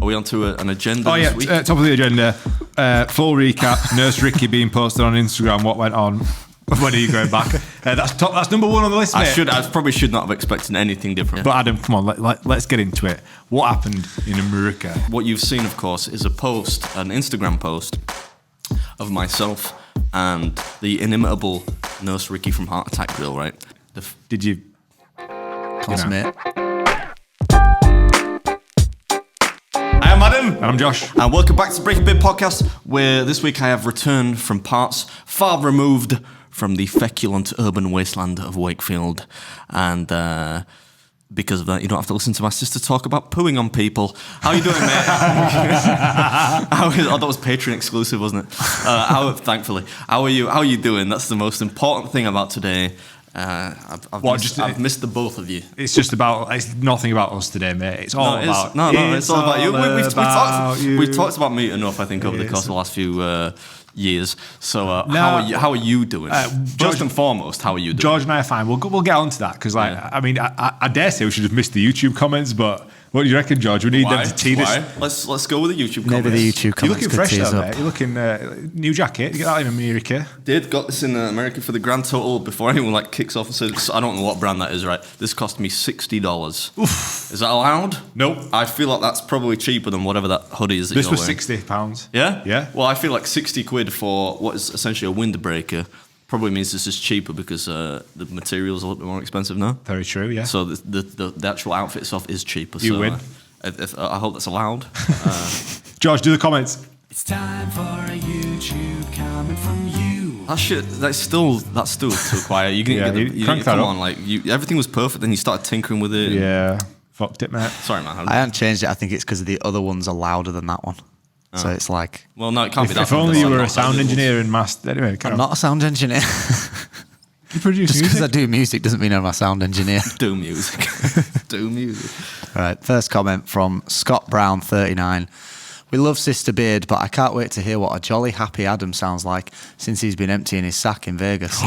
we on to an agenda this week? Top of the agenda. Full recap. Nurse Ricky being posted on Instagram. What went on? When are you going back? That's number one on the list, mate. I probably should not have expected anything different. But Adam, come on, let's get into it. What happened in America? What you've seen, of course, is an Instagram post of myself and the inimitable Nurse Ricky from Heart Attack Grill, right? Did you... Mate. I am Adam. And I'm Josh. And welcome back to Breaking Big Podcast, where this week I have returned from parts far removed from the feculent urban wasteland of Wakefield. And because of that, you don't have to listen to my sister talk about pooing on people. How are you doing, mate? That was Patreon exclusive, wasn't it? Thankfully. How are you doing? That's the most important thing about today. I've missed the both of you. It's nothing about us today, mate. It's all about you. We've talked about me enough, I think, over the course of the last few years. So how are you doing? First and foremost, how are you doing? George and I are fine. We'll get on to that because, I mean, I dare say we should have missed the YouTube comments, but what do you reckon, George? We need them to tee this. Let's go with the YouTube comments. Maybe the YouTube comments. You're looking fresh, though, mate. You're looking new jacket. You get that in America. Got this in America for the grand total. Before anyone kicks off and says, I don't know what brand that is. Right, this cost me $60. Oof. Is that allowed? Nope. I feel like that's probably cheaper than whatever that hoodie is. This was £60. Yeah. Yeah. Well, I feel like £60 for what is essentially a windbreaker probably means this is cheaper because the material's a little bit more expensive now. Very true. Yeah. So the actual outfit itself is cheaper. You win. I hope that's allowed. George, do the comments. It's time for a YouTube comment from you. That shit, that's still too quiet. You can come on, everything was perfect, then you started tinkering with it. Yeah, fucked it, mate. Sorry, man. I haven't changed it. I think it's because the other ones are louder than that one. So it's like... Well, no, it can't be that. If only you were a sound engineer and master... Anyway, I'm not a sound engineer. You produce Just because I do music doesn't mean I'm a sound engineer. Do music. Do music. All right, first comment from Scott Brown, 39. We love Sister Beard, but I can't wait to hear what a jolly happy Adam sounds like since he's been emptying his sack in Vegas.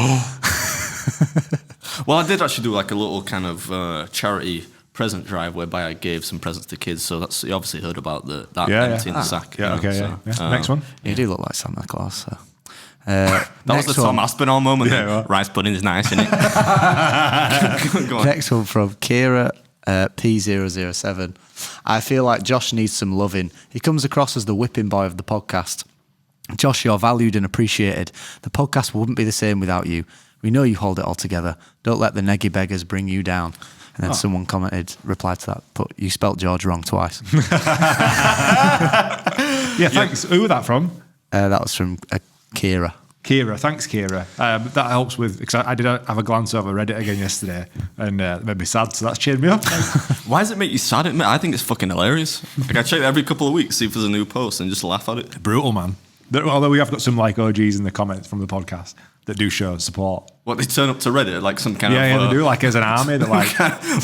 Well, I did actually do a little kind of charity present drive whereby I gave some presents to kids. So you obviously heard about that emptying the sack. Yeah, okay, Next one. You do look like Santa Claus, so... that was the Tom Aspinall moment. Yeah, well. Rice pudding is nice, isn't it? Go on. Next one from Kira P007. I feel like Josh needs some loving. He comes across as the whipping boy of the podcast. Josh, you're valued and appreciated. The podcast wouldn't be the same without you. We know you hold it all together. Don't let the neggy beggars bring you down. And then someone replied to that, but you spelt George wrong twice. Yeah, thanks. Who was that from? That was from Kira. Kira, thanks, Kira. That helps because I did have a glance over Reddit again yesterday and it made me sad, so that's cheered me up. Why does it make you sad? I think it's fucking hilarious. I check it every couple of weeks, see if there's a new post and just laugh at it. Brutal, man. Although we have got some OGs in the comments from the podcast that do show support. What, they turn up to Reddit like some kind of... Yeah, they do, as an army. They're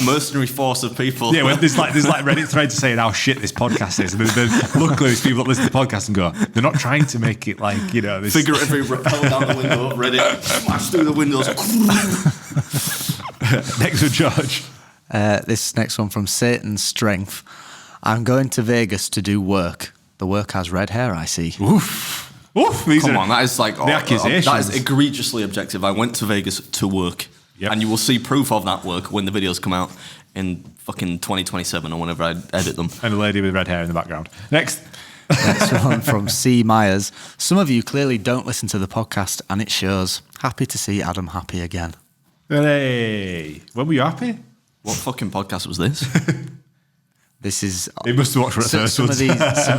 mercenary force of people. Yeah, well, there's Reddit threads saying how shit this podcast is. And luckily there's people that listen to the podcast and go, they're not trying to make it this... Figuratively rappel down the window of Reddit, smash through the windows. Next one, George. This next one from Satan's Strength. I'm going to Vegas to do work. The work has red hair, I see. Oof. Come on, that is the accusations. That is egregiously objective. I went to Vegas to work, and you will see proof of that work when the videos come out in fucking 2027 or whenever I edit them. And a lady with red hair in the background. Next one from C. Myers. Some of you clearly don't listen to the podcast, and it shows. Happy to see Adam happy again. Hey, when were you happy? What fucking podcast was this? This is... He must have watched the first one.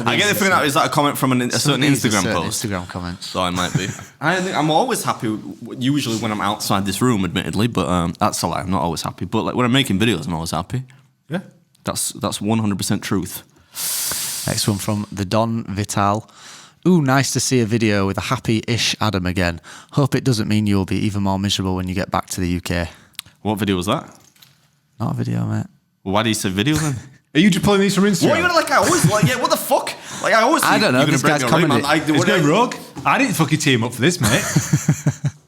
I get the feeling that is that a comment from a certain Instagram post? Instagram comment. So I might be. I'm always happy, usually when I'm outside this room, admittedly, but that's a lie. I'm not always happy. But when I'm making videos, I'm always happy. Yeah. That's 100% truth. Next one from the Don Vital. Ooh, nice to see a video with a happy-ish Adam again. Hope it doesn't mean you'll be even more miserable when you get back to the UK. What video was that? Not a video, mate. Well, why do you say video then? Are you just pulling these from Instagram? What are you gonna I always what the fuck? I don't know. This guy's commented. It's going rogue. I didn't fucking team up for this, mate.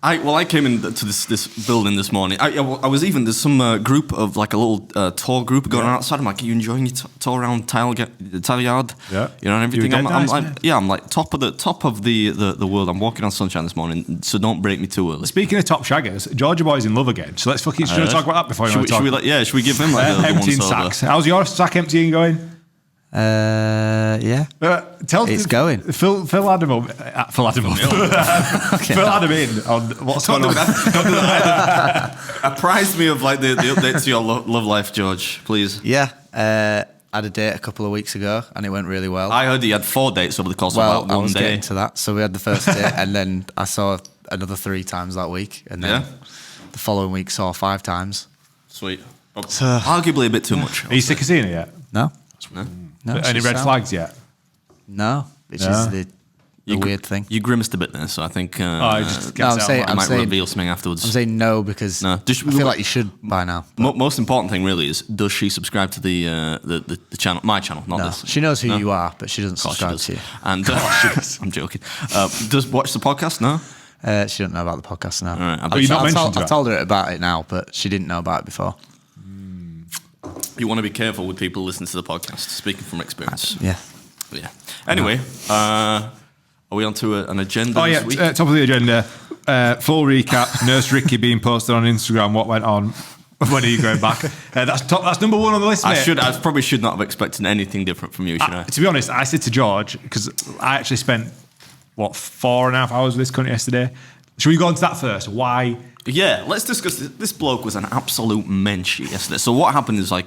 I came into this building this morning. I was even there's some group of like a little tour group going on outside. I'm like, are you enjoying your tour around Tile Yard? Yeah, you know, and everything. I'm I'm like top of the world. I'm walking on sunshine this morning, so don't break me too early. Speaking of top shaggers, Georgia Boy's in love again. So let's fucking talk about that before should we give him like the emptying sacks? How's your sack emptying going? Yeah. It's going. Phil Adam up. Phil Adam in on what's going on. Apprise me of like the updates to your love life, George, please. Yeah. I had a date a couple of weeks ago and it went really well. I heard you had 4 dates over the course of about 1 day. I was getting to that. So we had the first date and then I saw another 3 times that week. And then the following week saw 5 times. Sweet. Arguably a bit too much. Are you sick of seeing it yet? No. No, any red flags yet? No, which is the weird thing. You grimaced a bit there, so I think I'm saying, reveal something afterwards. I'm saying no because I feel like you should by now. Most important thing really is, does she subscribe to the channel, my channel, not this? She knows who you are, but she doesn't subscribe to you. And I'm joking. Does watch the podcast? No. She doesn't know about the podcast now. Right, I told her about it now, but she didn't know about it before. You want to be careful with people listening to the podcast, speaking from experience. Yeah. Anyway, are we on to an agenda this week? Top of the agenda. Full recap. Nurse Ricky being posted on Instagram. What went on? When are you going back? That's number 1 on the list, mate. I probably should not have expected anything different from you, should I? To be honest, I said to George, because I actually spent, 4.5 hours with this cunt yesterday. Should we go on to that first? Why? Yeah, let's discuss this. This bloke was an absolute mensch yesterday. So what happened is I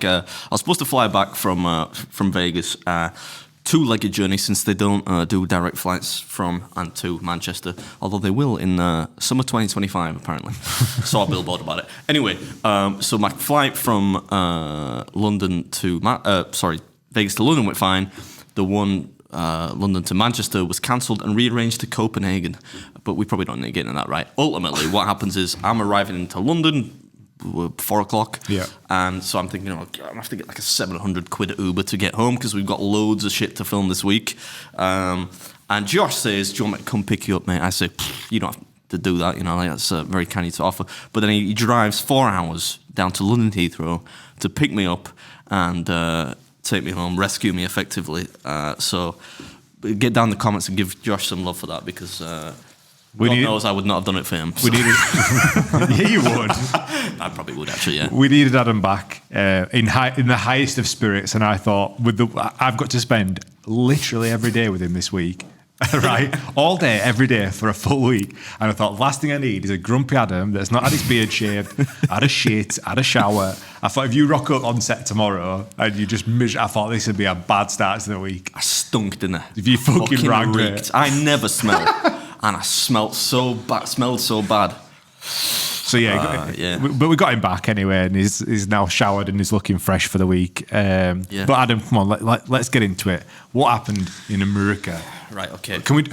was supposed to fly back from Vegas, 2-legged journey since they don't do direct flights from and to Manchester, although they will in summer 2025 apparently. Saw a billboard about it. Anyway, so my flight from London to Vegas to London went fine. The one London to Manchester was cancelled and rearranged to Copenhagen, but we probably don't need to get into that, right? Ultimately, what happens is I'm arriving into London 4 o'clock, and so I'm thinking, I'm gonna have to get like a 700 quid Uber to get home because we've got loads of shit to film this week. And Josh says, "Do you want me to come pick you up, mate?" I say, "You don't have to do that, that's very kind of you to offer." But then he drives 4 hours down to London Heathrow to pick me up and take me home, rescue me effectively. So get down in the comments and give Josh some love for that, because God knows I would not have done it for him. So. Yeah, you would. I probably would actually. Yeah. We needed Adam back in the highest of spirits, and I thought I've got to spend literally every day with him this week. Right, all day, every day for a full week. And I thought, last thing I need is a grumpy Adam that's not had his beard shaved, had a shit, had a shower. I thought, if you rock up on set tomorrow and you just I thought this would be a bad start to the week. I stunk, didn't I? If you fucking reeked. I never smell, and I smelled so bad. Smelled so bad. So but we got him back anyway, and he's now showered and he's looking fresh for the week. But Adam, come on, let's get into it. What happened in America? Right. Okay. Can we?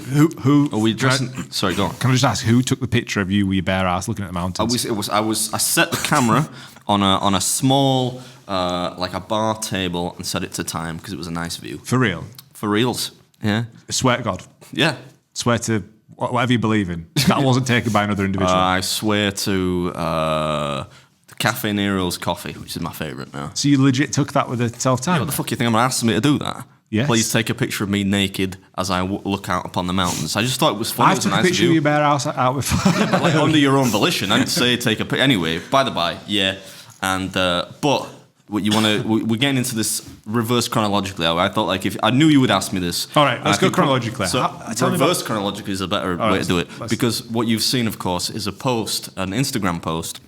Who? Are we dressing? Sorry, go on. Can I just ask who took the picture of you with your bare ass looking at the mountains? I set the camera on a small like a bar table and set it to time because it was a nice view. For real? For reals. Yeah. I swear to God. Yeah. Swear to whatever you believe in. That wasn't taken by another individual. I swear to the Cafe Nero's coffee, which is my favourite now. So you legit took that with a self-time? What the fuck you think I'm going to ask me to do that? Yes. Please take a picture of me naked as I look out upon the mountains. I just thought it was funny. I took a picture of your bare ass out with like under your own volition. I didn't say take a picture. Anyway, by the by, yeah. And but what you want to? We're getting into this reverse chronologically. I thought like if I knew you would ask me this. All right, let's go chronologically. So reverse chronologically is a better way to do it, because what you've seen, of course, is an Instagram post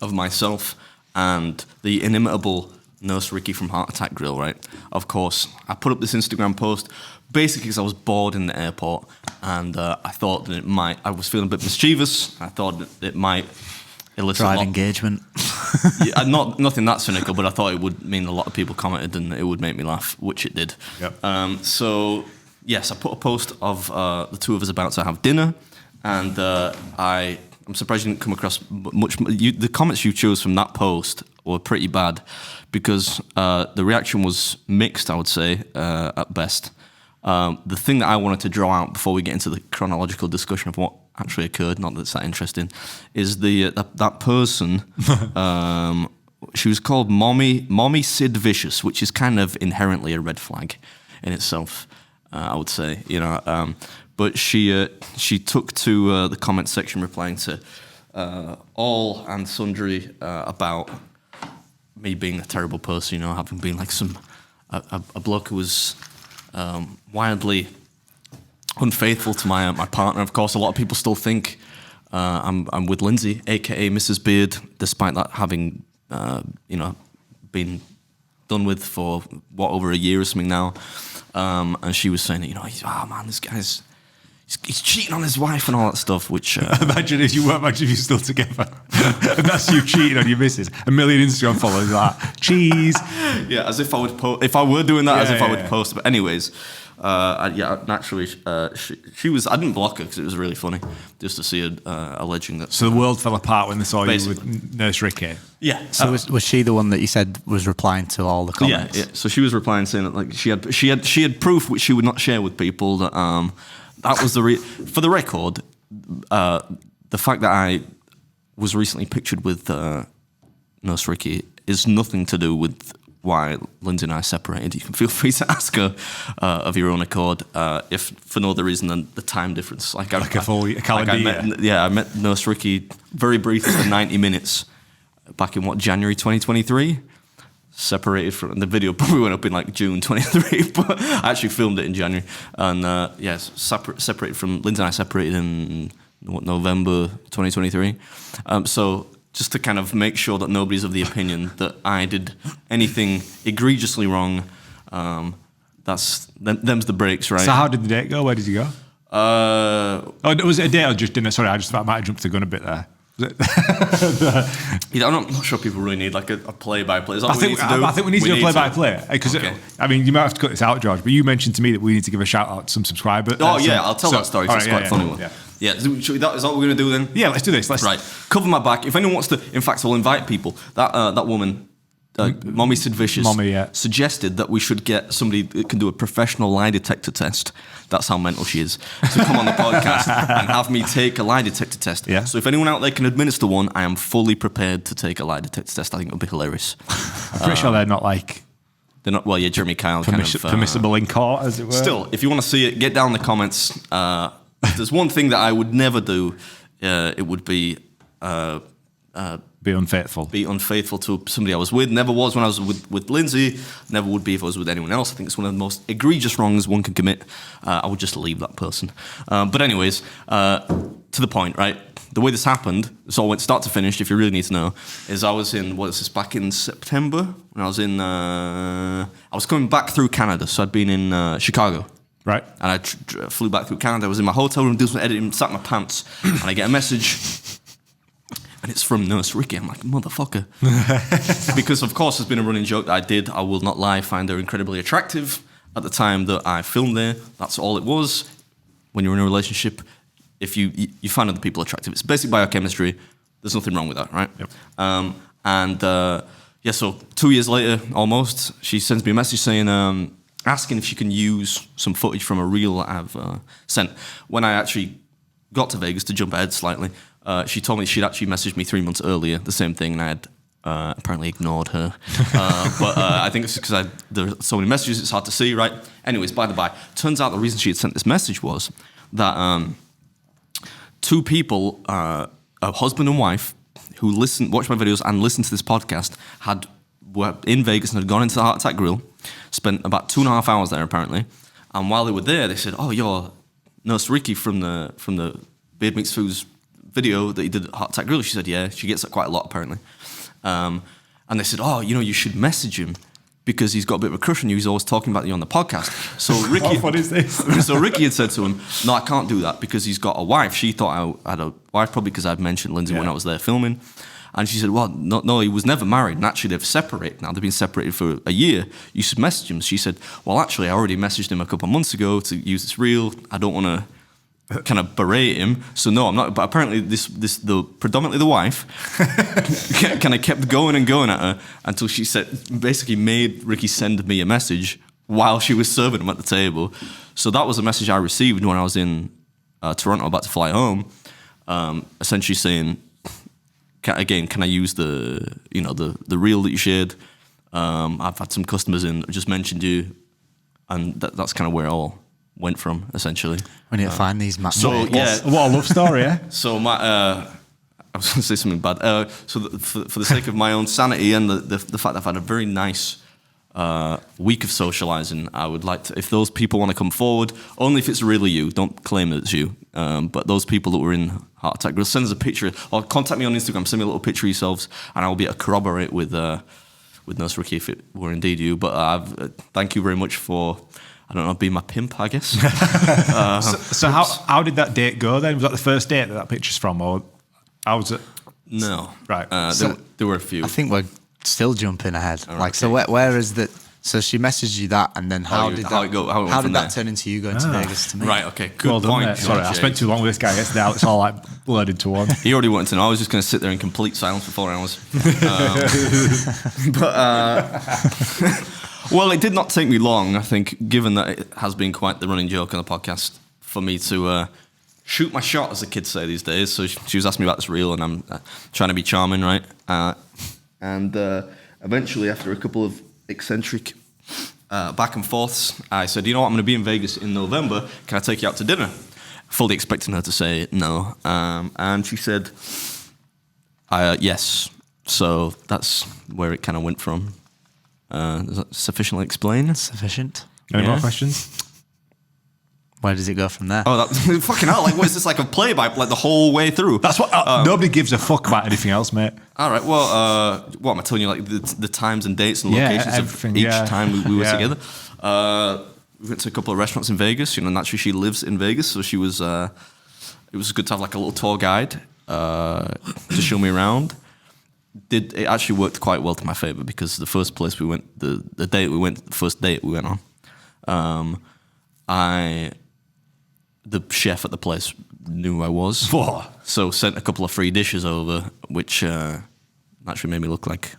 of myself and the inimitable Nurse Ricky from Heart Attack Grill, right? Of course, I put up this Instagram post basically because I was bored in the airport, and I thought that I was feeling a bit mischievous. I thought it might elicit engagement. Yeah, nothing that cynical, but I thought it would mean a lot of people commented and it would make me laugh, which it did. Yep. So yes, I put a post of the two of us about to have dinner, and I'm surprised you didn't come across much. The comments you chose from that post were pretty bad, because the reaction was mixed, I would say, at best. The thing that I wanted to draw out before we get into the chronological discussion of what actually occurred, not that it's that interesting, is that person. She was called Mommy Sid Vicious, which is kind of inherently a red flag in itself, I would say. But she took to the comment section, replying to all and sundry about me being a terrible person. Having been like a bloke who was wildly unfaithful to my partner. Of course, a lot of people still think I'm with Lindsay, aka Mrs. Beard, despite that having been done with for over a year or something now. And she was saying that this guy's he's cheating on his wife and all that stuff. Which imagine if you're still together, and that's you cheating on your missus. 1 million Instagram followers like cheese. Yeah, as if I would if I were doing that, as if I would yeah. post. But anyways. Naturally, she was. I didn't block her because it was really funny just to see her alleging that. So the world fell apart when they saw Basically. you with Nurse Ricky. Yeah. So was she the one that you said was replying to all the comments? Yeah. So she was replying saying that like she had proof which she would not share with people that that was for the record, the fact that I was recently pictured with Nurse Ricky is nothing to do with why Lindsay and I separated. You can feel free to ask her of your own accord, if for no other reason than the time difference. Like a calendar year. I met Nurse Ricky very briefly for 90 minutes back in January 2023. Separated from the video probably went up in like June 23, but I actually filmed it in January. And separated from Lindsay and I separated in November 2023. So just to kind of make sure that nobody's of the opinion that I did anything egregiously wrong. Them's the breaks, right? So how did the date go? Where did you go? Was it a date or just dinner? Sorry, I might have jumped the gun a bit there. I'm not sure people really need like a play-by-play. Is that what we need to do? I think we need to do a play-by-play. Because, okay. I mean, you might have to cut this out, George, but you mentioned to me that we need to give a shout-out to some subscribers. I'll tell that story. It's quite a funny one. Yeah. Is that what we're going to do then? Yeah, let's do this. Right. Cover my back. If anyone wants to, in fact, I'll invite people. That woman, Mommy Sid Vicious, suggested that we should get somebody that can do a professional lie detector test. That's how mental she is. To come on the podcast and have me take a lie detector test. Yeah. So if anyone out there can administer one, I am fully prepared to take a lie detector test. I think it would be hilarious. I'm pretty sure they're not like... They're not, well, yeah, Jeremy Kyle permissible in court, as it were. Still, if you want to see it, get down in the comments. If there's one thing that I would never do, it would be... be unfaithful. Be unfaithful to somebody I was with. Never was when I was with Lindsay. Never would be if I was with anyone else. I think it's one of the most egregious wrongs one can commit. I would just leave that person. But anyways, to the point, right? The way this happened, this all went start to finish, if you really need to know, is I was in, back in September? When I was in, I was coming back through Canada. So I'd been in Chicago. Right. And I flew back through Canada. I was in my hotel room doing some editing, sat in my pants, and I get a message. And it's from Nurse Ricky. I'm like, motherfucker. Because, of course, there's been a running joke that I will not lie, find her incredibly attractive. At the time that I filmed there, that's all it was. When you're in a relationship, if you find other people attractive, it's basic biochemistry. There's nothing wrong with that, right? Yep. So 2 years later, almost, she sends me a message saying, asking if she can use some footage from a reel that I've sent. When I actually got to Vegas, to jump ahead slightly, she told me she'd actually messaged me 3 months earlier, the same thing, and I had apparently ignored her. But I think it's because there are so many messages, it's hard to see, right? Anyways, by the by, turns out the reason she had sent this message was that two people, a husband and wife, who watched my videos and listened to this podcast, were in Vegas and had gone into the Heart Attack Grill, spent about 2.5 hours there apparently, and while they were there, they said, "Oh, you're Nurse Ricky from the Beard Meats Foods video that you did at Heart Attack Grill." She said, "Yeah." She gets that quite a lot apparently, and they said, "Oh, you should message him because he's got a bit of a crush on you. He's always talking about you on the podcast." So Ricky, what is this? So Ricky had said to him, "No, I can't do that because he's got a wife." She thought I had a wife probably because I'd mentioned Lindsay when I was there filming. And she said, "Well, no, he was never married. And actually, they've separated now. They've been separated for a year. You should message him." She said, "Well, actually, I already messaged him a couple of months ago to use this reel. I don't want to kind of berate him. So no, I'm not." But apparently, predominantly the wife kind of kept going and going at her until she basically made Ricky send me a message while she was serving him at the table. So that was a message I received when I was in Toronto, about to fly home. essentially saying, can I use the reel that you shared? I've had some customers in, I just mentioned you, and that's kind of where it all went from, essentially. We need to find these matches. So yeah, What a love story, eh? so I was going to say something bad. For the sake of my own sanity and the fact that I've had a very nice week of socializing, I would like to, if those people want to come forward, only if it's really you, don't claim that it's you, but those people that were in Heart Attack Grill, send us a picture, or contact me on Instagram, send me a little picture of yourselves, and I'll be able to corroborate with Nurse Ricky if it were indeed you. But thank you very much for, I don't know, being my pimp, I guess. So how did that date go then? Was that the first date that picture's from, or how was it? No. Right. There were a few. I think we're still jumping ahead. right, So where is that? So she messaged you that, and then how did it went that from there? turn into you going to Vegas to me? Right, okay, good Well done, point. mate. Sorry, I Jake. spent too long with this guy yesterday. Now it's all like blurred into one. He already wanted to know. I was just going to sit there in complete silence for 4 hours. Well, it did not take me long, I think, given that it has been quite the running joke on the podcast, for me to shoot my shot, as the kids say these days. So she was asking me about this reel, and I'm trying to be charming, right? And eventually, after a couple of eccentric back and forths, I said, you know what, I'm going to be in Vegas in November. Can I take you out to dinner? Fully expecting her to say no. And she said, yes. So that's where it kind of went from. Is that sufficiently explained? Sufficient. Any more Yeah. questions? Where does it go from there? Oh, that fucking hell! Like, what is this, like a play-by, like the whole way through? That's what. Nobody gives a fuck about anything else, mate. All right. Well, what am I telling you? Like the times and dates and Yeah, locations of everything, each yeah. time we were Yeah. together. We went to a couple of restaurants in Vegas. You know, naturally she lives in Vegas, so she was. It was good to have like a little tour guide to show me around. It actually worked quite well to my favor, because the first place we went, the first date we went on, the chef at the place knew who I was. Whoa. So sent a couple of free dishes over, which actually made me look like,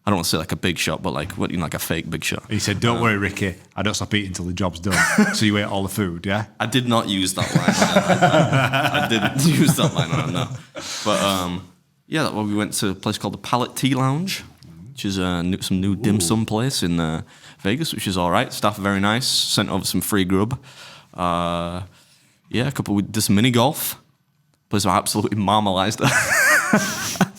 I don't want to say like a big shot, but like like a fake big shot. He said, "Don't worry, Ricky. I don't stop eating until the job's done." So you ate all the food, yeah? I did not use that line. I didn't use that line, no. But yeah, well, we went to a place called the Palette Tea Lounge, which is some new dim sum place in Vegas, which is all right. Staff are very nice. Sent over some free grub. Yeah, we did some mini golf. Place I absolutely marmalised her.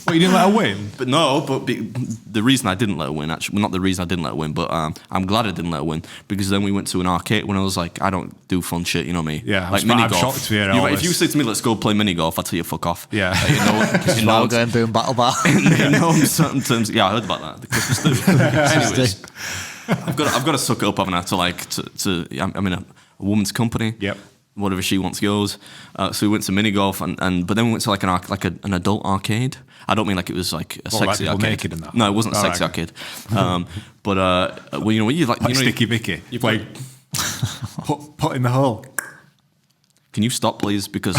But you didn't let her win? But no, the reason I didn't let her win, actually, well, not the reason I didn't let her win, but I'm glad I didn't let her win, because then we went to an arcade when I was like, I don't do fun shit, you know me. Yeah, like I'm shocked to hear all If this. you say to me, let's go play mini golf, I'll tell you fuck off. Yeah. You While know, going boom battle bar. in certain terms, yeah, I heard about that. The Christmas do. Anyways, I've got to suck it up, haven't I? I'm in a woman's company. Yep. Whatever she wants goes. So we went to mini golf, but then we went to like an adult arcade. I don't mean like it was like a like sexy people arcade. naked and that? No, it wasn't a Oh, sexy right. arcade. But well, you know what you like? Like You know, Sticky Vicky. you Like, put in the hole. Can you stop, please? Because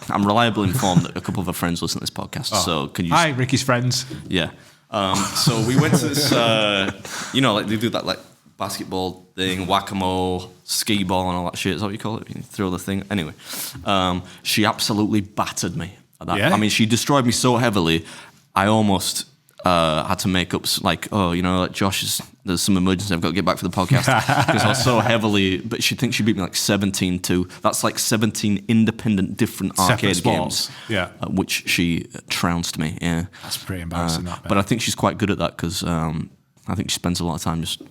I'm reliably informed that a couple of our friends listen to this podcast. So can you? Hi, Ricky's friends. Yeah. So we went to this, like they do that like basketball thing, whack-a-mole, skee ball and all that shit. Is that what you call it? You throw the thing. Anyway, she absolutely battered me at that. Yeah? I mean, she destroyed me so heavily, I almost had to make up, like Josh, there's some emergency, I've got to get back for the podcast. Because I was so heavily, but she thinks she beat me like 17-2. That's like 17 independent different Separate arcade sports. games. Yeah. At which she trounced me, yeah. That's pretty embarrassing, that, But I think she's quite good at that, because I think she spends a lot of time just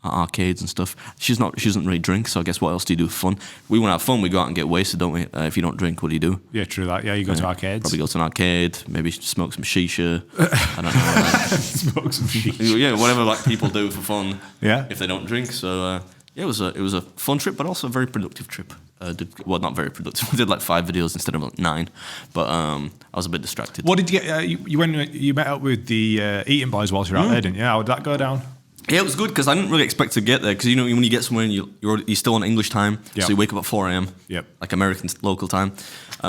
at arcades and stuff. She doesn't really drink, so I guess what else do you do for fun? We want to have fun, we go out and get wasted, don't we? If you don't drink, what do you do? Yeah, true that. Yeah, you go to arcades. Probably go to an arcade, maybe smoke some shisha. I don't know. Smoke some shit. Yeah, whatever like people do for fun. Yeah. If they don't drink. So yeah, it was a fun trip, but also a very productive trip. Not very productive. We did like 5 videos instead of like 9, but I was a bit distracted. What did you get? You met up with the Eating Boys whilst you were out there, didn't you? How did that go down? Yeah, it was good because I didn't really expect to get there, because when you get somewhere and you're still on English time, Yep. so you wake up at 4 a.m. Yep. like American local time.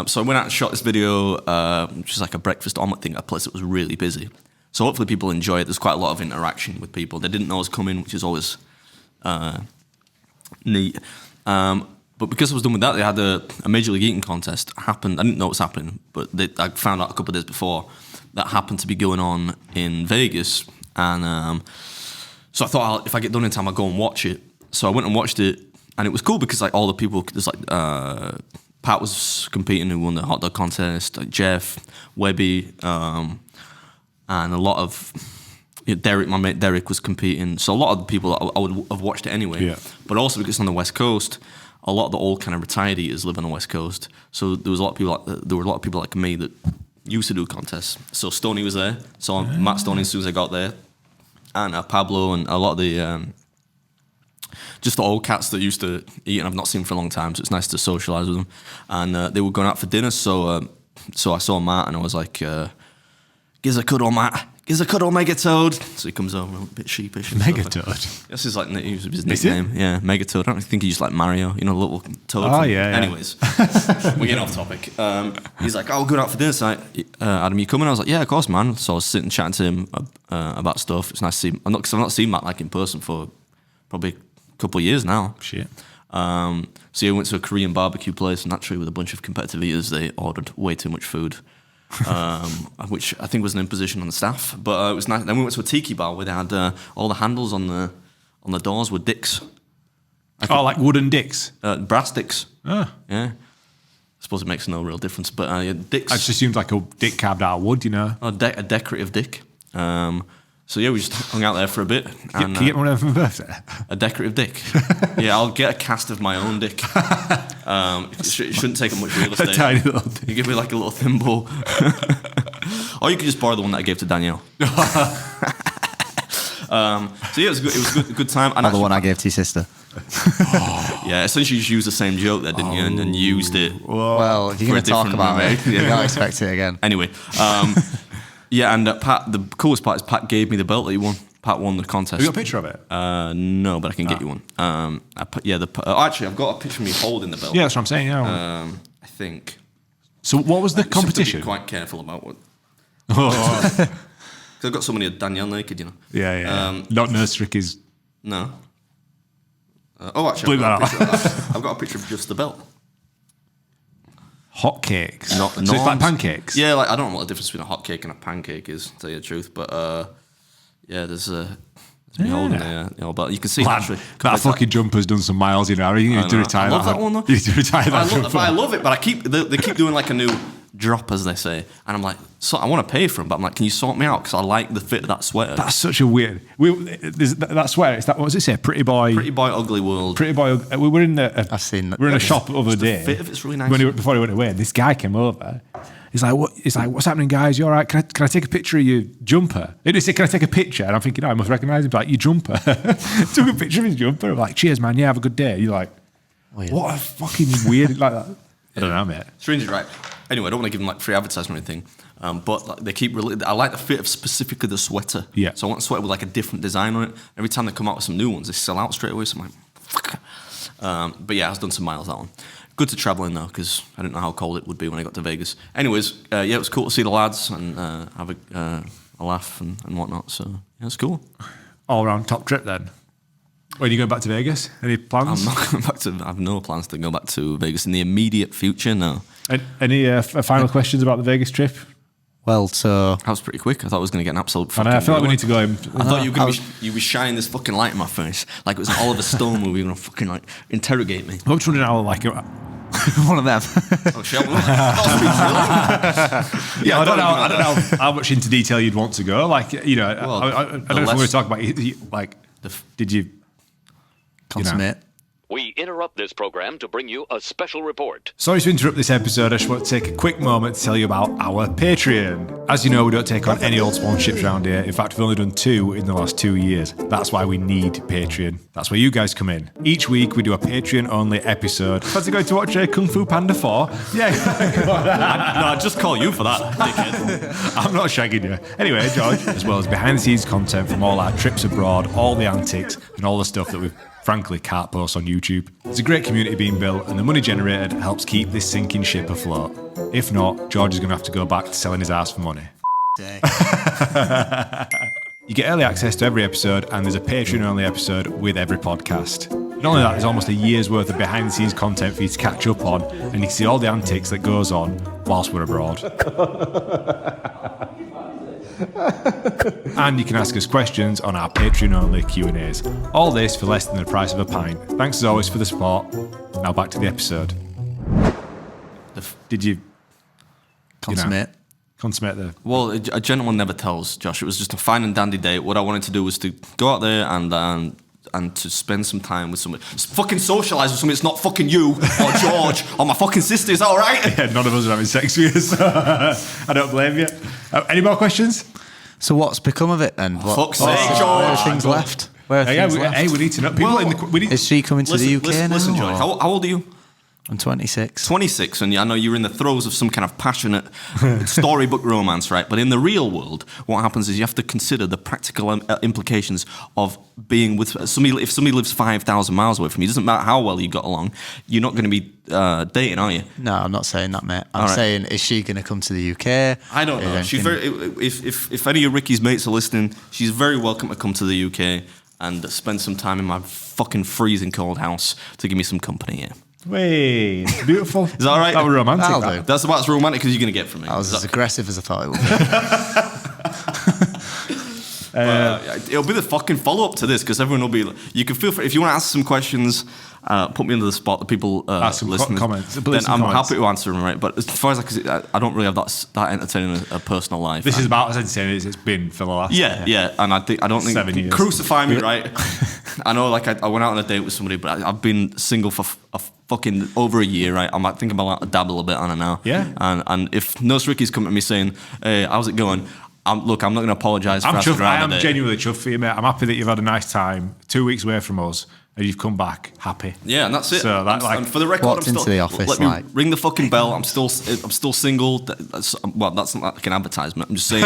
So I went out and shot this video, which is like a breakfast omelette thing at a place that was really busy. So hopefully people enjoy it. There's quite a lot of interaction with people. They didn't know I was coming, which is always neat. But because I was done with that, they had a Major League Eating contest happened. I didn't know it was happening, but I found out a couple of days before that happened to be going on in Vegas. And so I thought, if I get done in time, I'll go and watch it. So I went and watched it, and it was cool because like all the people, there's like Pat was competing, who won the hot dog contest, like Jeff, Webby, and a lot of Derek, my mate Derek, was competing. So a lot of the people I would have watched it anyway. Yeah. But also because it's on the West Coast, a lot of the old kind of retired eaters live on the West Coast. So there were a lot of people like me that used to do contests. So Stoney was there. So Matt Stoney as soon as I got there, and Pablo and a lot of the just the old cats that used to eat and I've not seen for a long time. So it's nice to socialise with them. And they were going out for dinner. So I saw Matt and I was like, "Gives a cuddle, Matt. Gives a cuddle, Megatoad." So he comes over a bit sheepish. Megatoad. This is like his nickname. Yeah, Megatoad. I don't think he's like Mario, the little toad. Oh, yeah. Anyways, we're getting off topic. He's like, "Oh, we're going out for dinner tonight. Adam, you coming?" I was like, "Yeah, of course, man." So I was sitting chatting to him about stuff. It's nice to see him. Because I've not seen Matt like in person for probably a couple of years now. Shit. So yeah, we went to a Korean barbecue place, and naturally with a bunch of competitive eaters, they ordered way too much food. Which I think was an imposition on the staff, but it was nice. Then we went to a tiki bar where they had all the handles on the doors were dicks. Like wooden dicks? Brass dicks. Oh. Yeah. I suppose it makes no real difference, but yeah, dicks. I just assumed like a dick carved out of wood, A decorative dick. So yeah, we just hung out there for a bit. Can you get one of them for my birthday? A decorative dick. Yeah, I'll get a cast of my own dick. It shouldn't take up much real estate. A tiny little dick. You give me like a little thimble. Or you could just borrow the one that I gave to Danielle. So yeah, it was a good time. And the one I gave to your sister. Yeah, essentially you just used the same joke there, didn't you? And used it. Well, if you're For a going to talk different about way. it, you can't expect it again. Anyway, yeah, and Pat, the coolest part is Pat gave me the belt that he won. Pat won the contest. Have you got a picture of it? No, but I can get you one. Actually, I've got a picture of me holding the belt. Yeah, that's what I'm saying. Yeah. I think. So what was the Just have to competition? be quite careful about what. Oh. 'Cause I've got so many of Danielle naked, Yeah. Not Nurse Ricky's. No. Actually, Bleep that out. I've got a picture of just the belt. Hot cakes. So it's like pancakes. Yeah, like I don't know what the difference between a hot cake and a pancake is, to tell you the truth. But yeah, there's me holding the belt. You can see Lad, actually that fucking jumper's done some miles, you need to retire I love that. that one though. You need to retire that jumper. I love it, but they keep doing like a new drop, as they say, and I'm like, so I want to pay for them, but I'm like, can you sort me out? Because I like the fit of that sweater. That's such a weird. That sweater. It's that. What does it say? Pretty boy. Pretty boy, ugly world. Pretty boy. We were in I've seen that. We were in a shop the other day. The fit of it's really nice. Before he went away, and this guy came over. He's like, "What?" He's like, "What's happening, guys? You all right? Can I take a picture of your jumper?" And he said, "Can I take a picture?" And I'm thinking, I must recognise him. Like, your jumper. Took a picture of his jumper. I'm like, "Cheers, man. Yeah, have a good day." You're like, Weird. "What a fucking weird like that." I don't know, mate. Strange, right? Anyway, I don't want to give them like free advertisement or anything, but like, they keep. I like the fit of specifically the sweater. Yeah. So I want a sweater with like a different design on it. Every time they come out with some new ones, they sell out straight away. So I'm like, fuck. But yeah, I've done some miles that one. Good to travel in though, because I didn't know how cold it would be when I got to Vegas. Anyways, yeah, it was cool to see the lads and have a laugh and whatnot. So yeah, it's cool. All round top trip then. When are you going back to Vegas? Any plans? I'm not going back to. I have no plans to go back to Vegas in the immediate future. No. Any final questions about the Vegas trip? Well, so That was pretty quick. I thought I was going to get an absolute. I feel like we need to go in. I thought you were going to you were shining this fucking light in my face like it was an Oliver Stone movie. You're going to fucking like interrogate me. I'm just wondering how like one of them. Oh, shall we? Yeah, I don't know how much into detail you'd want to go. Like, I don't know if we're going to talk about like. Did you Consummate. We interrupt this program to bring you a special report. Sorry to interrupt this episode. I just want to take a quick moment to tell you about our Patreon. As you know, we don't take on any old sponsorships around here. In fact, we've only done 2 in the last 2 years. That's why we need Patreon. That's where you guys come in. Each week, we do a Patreon-only episode. Fancy going to watch Kung Fu Panda 4? Yeah. No, I'd just call you for that, dickhead. I'm not shagging you. Anyway, George, as well as behind-the-scenes content from all our trips abroad, all the antics, and all the stuff that we've frankly can't post on YouTube. There's a great community being built, and the money generated helps keep this sinking ship afloat. If not, George is going to have to go back to selling his ass for money. You get early access to every episode, and there's a Patreon-only episode with every podcast. Not only that, there's almost a year's worth of behind-the-scenes content for you to catch up on, and you can see all the antics that goes on whilst we're abroad. And you can ask us questions on our Patreon-only Q&As. All this for less than the price of a pint. Thanks as always for the support. Now back to the episode. Did you Consummate. consummate the... Well, a gentleman never tells, Josh. It was just a fine and dandy day. What I wanted to do was to go out there and to spend some time with somebody. Fucking socialise with somebody. It's not fucking you or George or my fucking sister. Is that all right? Yeah, none of us are having sex with you, so I don't blame you. Any more questions? So what's become of it then? Fuck's sake, Where George. are things left? Where are things left? We need to know. People in the... We need, Is she coming to the UK now? Listen, George. or- How old are you? I'm 26. 26, and I know you're in the throes of some kind of passionate storybook romance, right? But in the real world, what happens is you have to consider the practical implications of being with somebody. If somebody lives 5,000 miles away from you, it doesn't matter how well you got along, you're not going to be dating, are you? No, I'm not saying that, mate. I'm All right. saying, is she going to come to the UK? I don't know. Is She's anything- very. If any of Ricky's mates are listening, she's very welcome to come to the UK and spend some time in my fucking freezing cold house to give me some company. Yeah. Wait, it's beautiful. Is that all right? That was romantic. That'll that. do. That's about as romantic as you're going to get from me. That was Is as that- aggressive as I thought it would be. It'll be the fucking follow-up to this because everyone will be. You can feel free if you want to ask some questions. Put me into the spot. The people Ask some listening. comments. Then Put some I'm comments. happy to answer them. Right, but as far as I can see, I don't really have that entertaining a personal life. This is And- about as entertaining as it's been for the last... yeah, and I don't think 7 years. crucify me, right? I know, like I went out on a date with somebody, but I've been single for a fucking over a year, right? I think I'm allowed to dabble a bit on it now. Yeah. And if Nurse Ricky's coming to me saying, "Hey, how's it going?" I'm not going to apologise for I'm asking chuffed. her I out am on a date. genuinely chuffed for you, mate. I'm happy that you've had a nice time 2 weeks away from us and you've come back happy. Yeah, and that's it. So that, like, and for the record, walked I'm still, into the office let me like- ring the fucking bell. I'm still single. That's not like an advertisement. I'm just saying,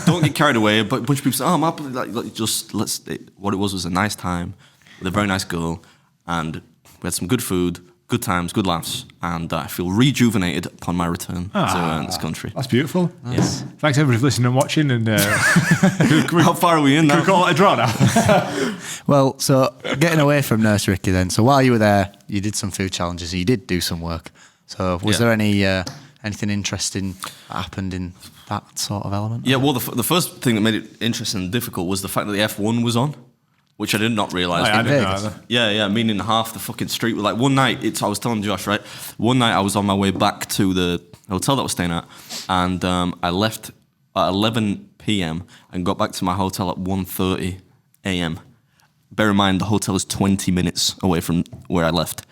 don't get carried away. But a bunch of people say, "Oh, I'm happy." Like just what it was a nice time with a very nice girl, and we had some good food, good times, good laughs, and I feel rejuvenated upon my return to this country. That's beautiful. Yes. Thanks everybody for listening and watching. And How far are we in can we now? call it a draw now? Well, so getting away from Nurse Ricky then. So while you were there, you did some food challenges and you did do some work. So was Yeah. there anything interesting that happened in that sort of element? Yeah, well, the first thing that made it interesting and difficult was the fact that the F1 was on, which I did not realise. I didn't know Vegas. either. Yeah, meaning half the fucking street. Like one night, I was telling Josh, right? One night I was on my way back to the hotel that I was staying at, and I left at 11 p.m. and got back to my hotel at 1:30 a.m. Bear in mind, the hotel is 20 minutes away from where I left.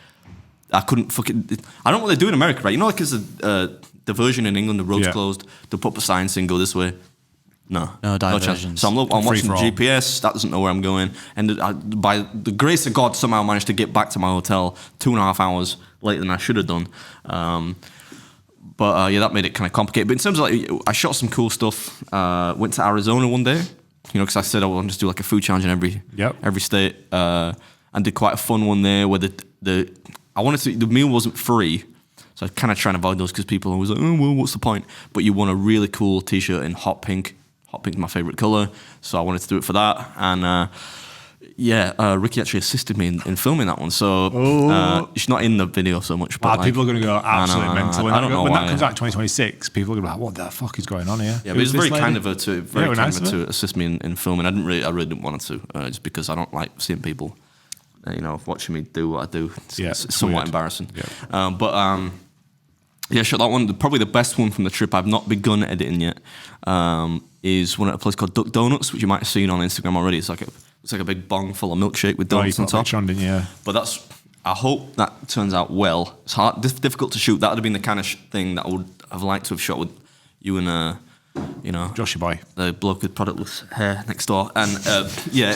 I couldn't fucking... I don't know what they do in America, right? You know, like there's a diversion in England, the road's Yeah. closed, they'll put up a sign saying go this way. No diversions. chance. So I'm watching the Free-for-all. GPS. That doesn't know where I'm going. And by the grace of God, somehow I managed to get back to my hotel 2.5 hours later than I should have done. But that made it kind of complicated. But in terms of like, I shot some cool stuff. Went to Arizona one day, because I said I wanted to do like a food challenge in every state, and did quite a fun one there where the meal wasn't free. So I was kind of trying to avoid those because people always like, oh, well, what's the point? But you won a really cool T-shirt in hot pink. Hot pink's my favourite colour, so I wanted to do it for that. And Ricky actually assisted me in filming that one. So she's not in the video so much. But People are going to go absolutely mental. I don't know when why. that comes out in 2026, people are going to be like, what the fuck is going on here? Yeah, but it's very kind of her Yeah, nice of her. to assist me in filming. I really didn't want her to, just because I don't like seeing people, watching me do what I do. It's somewhat weird. embarrassing. Yeah. Yeah, shot that one. Probably the best one from the trip. I've not begun editing yet. Is one at a place called Duck Donuts, which you might have seen on Instagram already. It's like a big bong full of milkshake with Oh, you donuts on put a top. picture on, didn't you? But I hope that turns out well. It's hard, difficult to shoot. That would have been the kind of thing that I would have liked to have shot with you and Joshy boy. the bloke with productless hair next door. And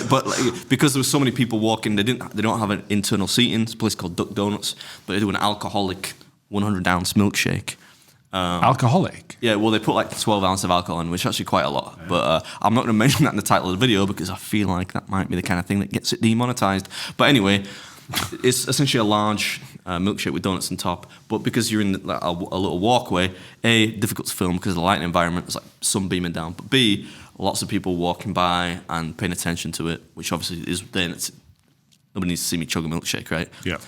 but because there were so many people walking, they don't have an internal seating. It's a place called Duck Donuts, but they do an alcoholic 100-ounce milkshake. Alcoholic? Yeah, well, they put like 12 ounces of alcohol in, which is actually quite a lot. But I'm not going to mention that in the title of the video because I feel like that might be the kind of thing that gets it demonetized. But anyway, it's essentially a large milkshake with donuts on top. But because you're in a little walkway, A, difficult to film because of the lighting environment. There's like sun beaming down. But B, lots of people walking by and paying attention to it, which obviously is then it's Nobody needs to see me chug a milkshake, right? Yeah.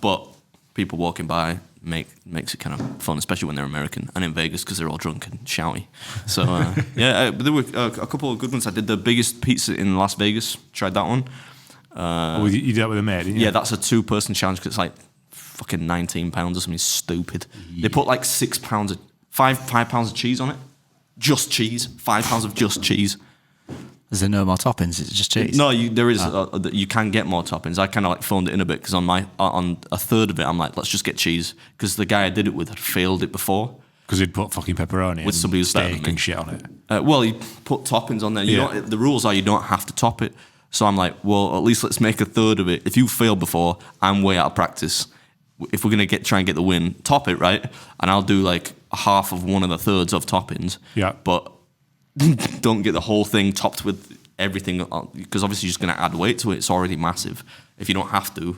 But people walking by makes it kind of fun, especially when they're American and in Vegas because they're all drunk and shouty. So but there were a couple of good ones. I did the biggest pizza in Las Vegas. Tried that one. You did that with a mate, didn't you? Yeah, that's a 2-person challenge because it's like fucking 19 pounds or something stupid. They put like 6 pounds of 5 pounds of cheese on it. Just cheese. 5 pounds of just cheese. Is there no more toppings? It's just cheese. No, there is. You can get more toppings. I kind of like phoned it in a bit because on a third of it, I'm like, let's just get cheese because the guy I did it with had failed it before. Because he'd put fucking pepperoni With somebody who's better than steak me. and shit on it. Well, you put toppings on there. The rules are you don't have to top it. So I'm like, well, at least let's make a third of it. If you failed before, I'm way out of practice. If we're gonna try and get the win, top it, right? And I'll do like half of one of the thirds of toppings. Yeah. But don't get the whole thing topped with everything because obviously you're just going to add weight to it. It's already massive. If you don't have to,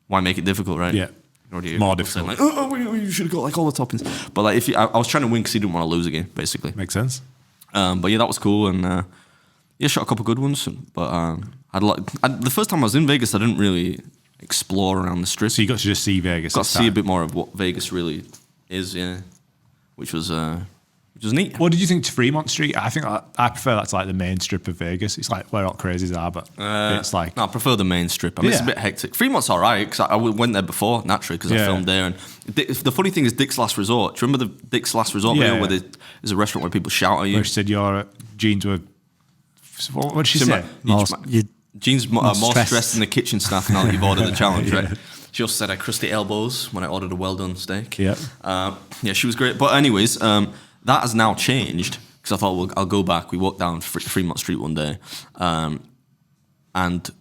why make it difficult, right? Yeah. More difficult. Like, you should have got like all the toppings. But like, I was trying to win because he didn't want to lose again, basically. Makes sense. But yeah, that was cool, and shot a couple good ones. But the first time I was in Vegas, I didn't really explore around the strip. So you got to just see Vegas. Got to see a bit more of what Vegas really is, yeah, which was neat. What did you think to Fremont Street? I think I prefer that to like the main strip of Vegas. It's like where all crazies are, but it's like... No, I prefer the main strip. I mean, it's a bit hectic. Fremont's all right, because I went there before, naturally, because I filmed there. And the funny thing is Dick's Last Resort. Do you remember the Dick's Last Resort video where there's a restaurant where people shout at you? Where she said your jeans were... What did she say? Jeans more stressed than the kitchen staff now that you've ordered the challenge, right? She also said I crusty elbows when I ordered a well-done steak. Yeah. She was great. But anyways... that has now changed because I thought, well, I'll go back. We walked down Fremont Street one day, and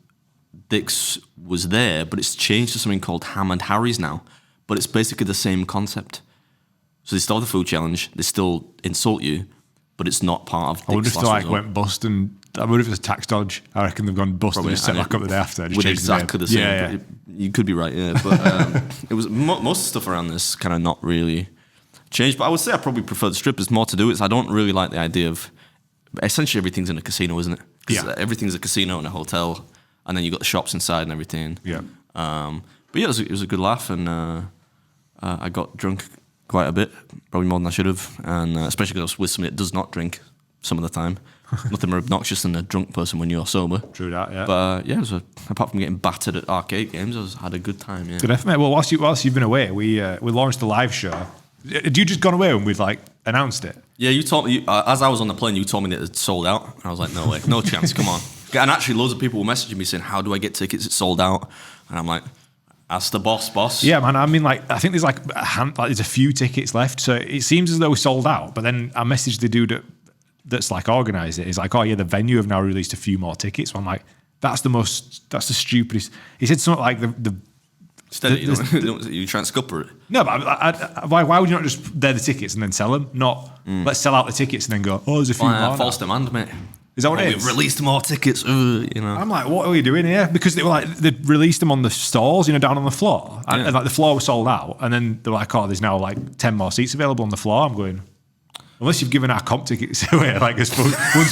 Dick's was there, but it's changed to something called Ham and Harry's now. But it's basically the same concept. So they still have the food challenge. They still insult you, but it's not part of Dick's I wonder if they Last like Resort. went bust and... I wonder if it's a tax dodge. I reckon they've gone bust and just set back up the day after. With exactly the same. You could be right, yeah. But it was most of the stuff around this kind of not really... changed, but I would say I probably prefer the strip. There's more to do. I don't really like the idea of essentially everything's in a casino, isn't it? Because everything's a casino and a hotel, and then you got the shops inside and everything. Yeah. But yeah, it was a good laugh, and I got drunk quite a bit, probably more than I should have, and especially because I was with somebody that does not drink some of the time. Nothing more obnoxious than a drunk person when you're sober. True that, yeah. But it was apart from getting battered at arcade games, I had a good time. Yeah. Good effort, mate. Well, whilst you've been away, we launched a live show. Had you just gone away when we'd like announced it? Yeah, you told me as I was on the plane. You told me that it sold out, and I was like, "No way, no chance, come on!" And actually, loads of people were messaging me saying, "How do I get tickets? It's sold out." And I'm like, "Ask the boss." Yeah, man. I mean, like, I think there's like there's a few tickets left, so it seems as though we sold out. But then I messaged the dude that's like organised it. He's like, "Oh yeah, the venue have now released a few more tickets." So I'm like, that's the stupidest. He said something like the. Steady, you try and scupper it. No, but why would you not just they're the tickets and then sell them? Not let's sell out the tickets and then go, oh, there's a few more. False demand, mate. Is that what it is? We've released more tickets, you know. I'm like, what are we doing here? Because they were like, they released them on the stalls, down on the floor. And like the floor was sold out. And then they were like, oh, there's now like 10 more seats available on the floor. I'm going, unless you've given our comp tickets away, like one's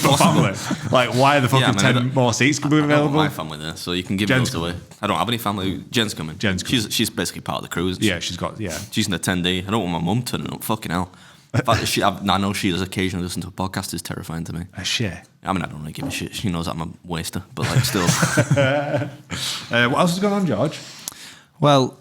for family. Like, why are the fucking 10 more seats could be available? I don't have my family there, so you can give those away. I don't have any family. Jen's coming. She's basically part of the crew. Yeah, she's got, She's an attendee. I don't want my mum turning up. Fucking hell. The fact that I know she does occasionally listen to a podcast is terrifying to me. Shit. I mean, I don't really give a shit. She knows I'm a waster, but like still. What else is going on, George? Well,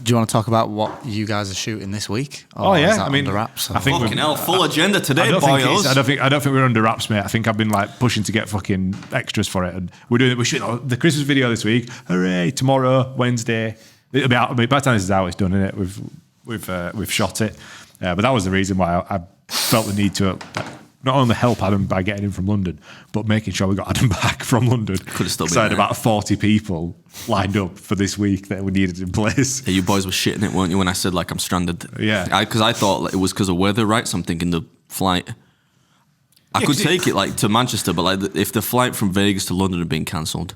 do you want to talk about what you guys are shooting this week? Or is that under wraps? I think fucking hell, full agenda today, I don't boyos. think we're under wraps, mate. I think I've been like pushing to get fucking extras for it, and we're shooting the Christmas video this week. Hooray! Tomorrow, Wednesday, it'll be out. I mean, by the time this is out, it's done, isn't it? We've shot it, but that was the reason why I felt the need to not only help Adam by getting him from London, but making sure we got Adam back from London. Could have still been so I had there. about 40 people lined up for this week that we needed in place. Yeah, you boys were shitting it, weren't you, when I said like I'm stranded? Yeah. Because I thought like, it was because of weather, right? So I'm thinking the flight. I could take it like to Manchester, but like if the flight from Vegas to London had been cancelled,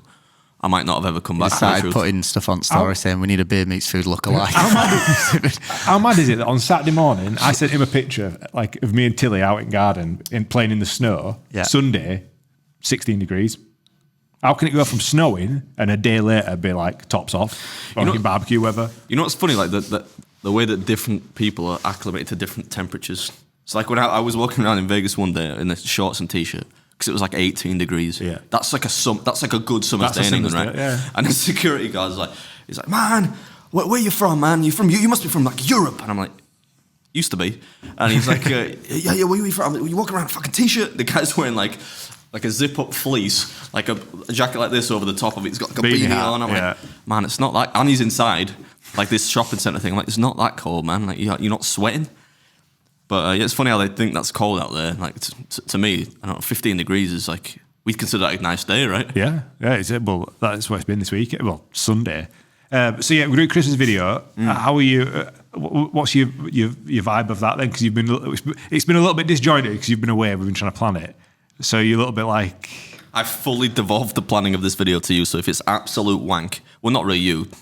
I might not have ever come back. I started putting stuff on story saying we need a beer meets food look-alike. How mad is it that on Saturday morning I sent him a picture like of me and Tilly out in garden playing in the snow. Yeah. Sunday, 16 degrees. How can it go from snowing and a day later be like tops off, fucking barbecue weather? You know what's funny? Like the way that different people are acclimated to different temperatures. It's like when I was walking around in Vegas one day in a shorts and t-shirt because it was like 18 degrees. Yeah. That's like a good summer's day in England, right? Yeah. And the security guard's like, he's like, man, where you from, man? You must be from like Europe. And I'm like, used to be. And he's like, yeah, where you from? You walking around in a fucking t-shirt? The guy's wearing like a zip-up fleece, like a jacket like this over the top of it. He's got like a beanie on. I'm like, man, it's not that. And he's inside, like this shopping centre thing. I'm like, it's not that cold, man. Like you're not sweating. But yeah, it's funny how they think that's cold out there. Like to me, I don't know, 15 degrees is like, we'd consider that a nice day, right? Yeah. Well, that's what it's been this week. Well, Sunday. So yeah, we're doing a Christmas video. How are you? What's your vibe of that then? Because it's been a little bit disjointed because you've been away. We've been trying to plan it. So you're a little bit like... I fully devolved the planning of this video to you, so if it's absolute wank, well, not really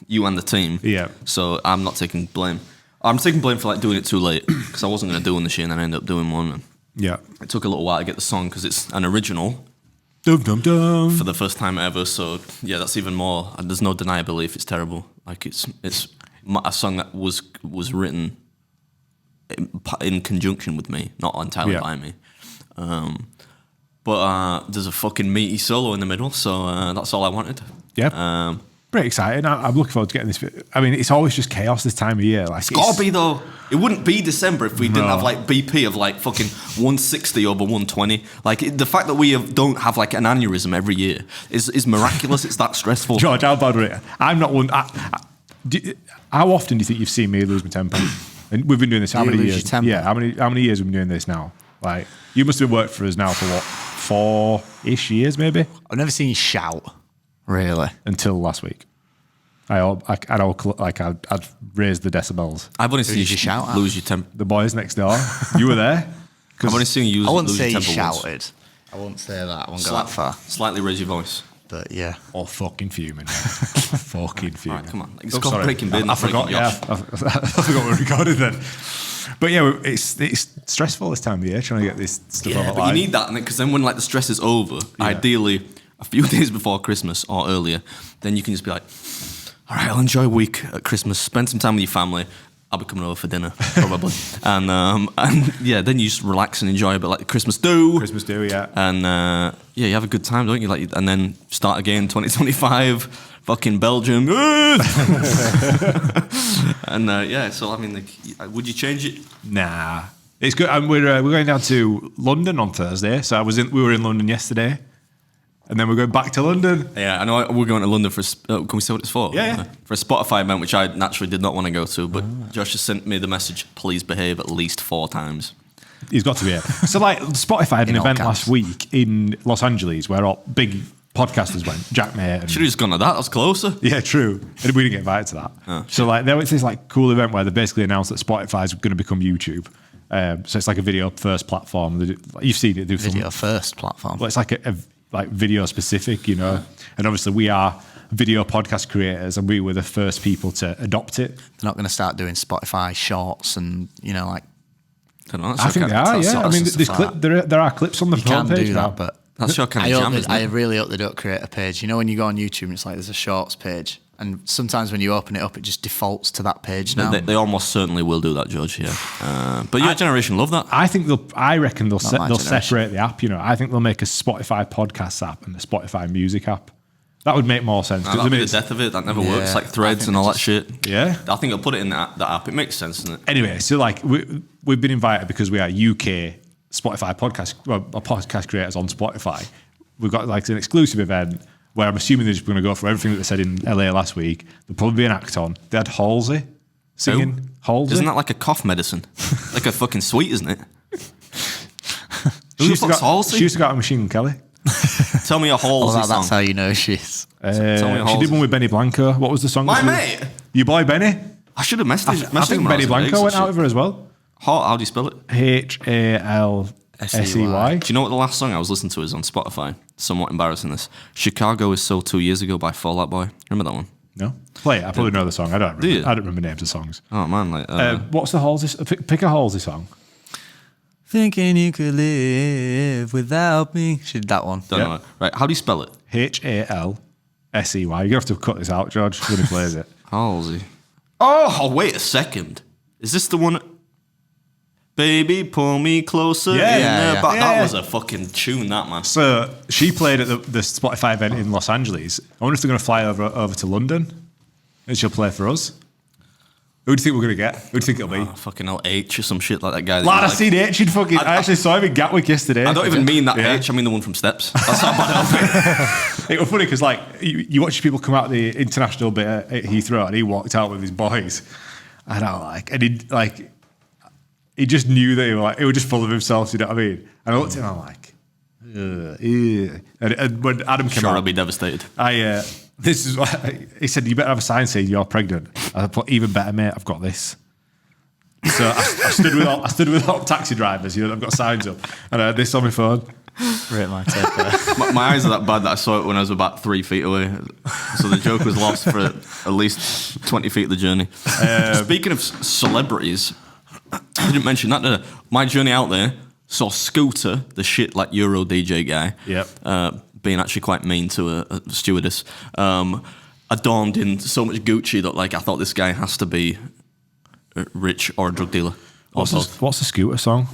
you and the team. Yeah. So I'm not taking blame. I'm taking blame for like doing it too late because I wasn't going to do one this year and then I ended up doing one. And yeah. it took a little while to get the song because it's an original Dum dum dum. for the first time ever. So yeah, that's even more. And there's no deniability if it's terrible. Like it's a song that was written in conjunction with me, not entirely by me. But there's a fucking meaty solo in the middle, so that's all I wanted. Yeah. Pretty exciting. I'm looking forward to getting this. I mean, it's always just chaos this time of year. Like, it's gotta be though. It wouldn't be December if we didn't have like BP of like fucking 160 over 120. Like the fact that we don't have like an aneurysm every year is miraculous. It's that stressful. George, how bad were it? I'm not one. How often do you think you've seen me lose my temper? And we've been doing this how many years? Your temper? Yeah, how many years have we been doing this now? Like, you must have worked for us now for what, 4-ish years maybe? I've never seen you shout, really. Until last week. I'd raised the decibels. I've only seen you shout lose your temper. The boys next door. You were there. I've only seen you I wouldn't lose say your you temper once. shouted. I wouldn't say that. I won't go that far. Slightly raise your voice. But yeah. Oh, fucking fuming. Fucking fuming. All right, come on. Let's go Breaking Bid. I forgot, yeah. I forgot we recorded then. But yeah, it's stressful this time of year trying to get this stuff Yeah, but you need that because then when like the stress is over, ideally a few days before Christmas or earlier, then you can just be like, all right, I'll enjoy a week at Christmas, spend some time with your family. I'll be coming over for dinner, probably. and yeah, then you just relax and enjoy a bit like Christmas do. Christmas do, yeah. And yeah, you have a good time, don't you? Like, and then start again 2025, fucking Belgium. And yeah, so I mean, like, would you change it? Nah. It's good. And we're going down to London on Thursday. So we were in London yesterday. And then we're going back to London. Yeah, I know we're going to London for, can we say what it's for? Yeah. For a Spotify event, which I naturally did not want to go to, but Josh has sent me the message, please behave at least 4 times. He's got to be here. So like Spotify had an event last week in Los Angeles where all big podcasters went, Jack Mayer. Should have just gone to that, that's closer. Yeah, true. And we didn't get invited to that. Oh, so like there was this like cool event where they basically announced that Spotify is going to become YouTube. So it's like a video first platform. You've seen it. Video first platform. Well, it's like a like video specific, you know. And obviously we are video podcast creators and we were the first people to adopt it. They're not going to start doing Spotify shorts and, you know, like... I think they are, yeah. I mean, there are clips on the front page now. But that's your kind of jam, isn't it? I really hope they don't create a page. You know, when you go on YouTube and it's like there's a shorts page, and sometimes when you open it up, it just defaults to that page now. They almost certainly will do that, Judge, yeah. But your generation love that. I reckon they'll separate the app, you know. I think they'll make a Spotify podcast app and a Spotify music app. That would make more sense. That'd be the death of it. That never works. Like Threads and all that shit. Yeah. I think I'll put it in that app. It makes sense, doesn't it? Anyway, so like we've been invited because we are UK Spotify podcast creators on Spotify. We've got like an exclusive event where I'm assuming they're just going to go for everything that they said in LA last week. There'll probably be an act on. They had Halsey singing. Who? Halsey? Isn't that like a cough medicine? Like a fucking sweet, isn't it? She used to go out with Machine Gun Kelly. Tell me a Halsey song. That's how you know she's... She did one with Benny Blanco. What was the song? My mate? Your boy Benny? I should have messaged I think Benny Blanco went out with her as well. How do you spell it? Halsey. Do you know what the last song I was listening to is on Spotify? Somewhat embarrassing this. Chicago Is So 2 Years Ago by Fall Out Boy. Remember that one? No. Play it. I probably know the song. I don't remember. Do you? I don't remember names of songs. Oh man, like what's the Halsey? Pick a Halsey song. Thinking you could live without me. She did that one. Don't know. Right, how do you spell it? Halsey. You're going to have to cut this out, George, when he plays it. Halsey. Oh, wait a second. Is this the one? Baby, pull me closer. Yeah, yeah. That was a fucking tune, that, man. So she played at the Spotify event in Los Angeles. I wonder if they're going to fly over to London and she'll play for us. Who do you think we're going to get? Who do you think it'll be? Oh, fucking hell, H or some shit like that guy. Lad, I seen H in fucking. I actually saw him in Gatwick yesterday. I don't even mean that Yeah. H, I mean the one from Steps. That's how bad I'll be. It was funny because like you watch people come out the international bit at Heathrow and he walked out with his boys, and I like, and he just knew that he was just full of himself. You know what I mean? And I looked at him, I'm like, ugh. And when Adam came Sure, I'll out, be devastated. this is what he said. You better have a sign saying you're pregnant. I thought, even better, mate. I've got this. So I stood with all taxi drivers. You know, I've got signs up, and I had this on my phone. Rate my take there. My eyes are that bad that I saw it when I was about 3 feet away. So the joke was lost for at least 20 feet of the journey. Speaking of celebrities, I didn't mention that, did I? My journey out there saw Scooter, the shit like Euro DJ guy, being actually quite mean to a stewardess, adorned in so much Gucci that like I thought this guy has to be rich or a drug dealer. What's the Scooter song?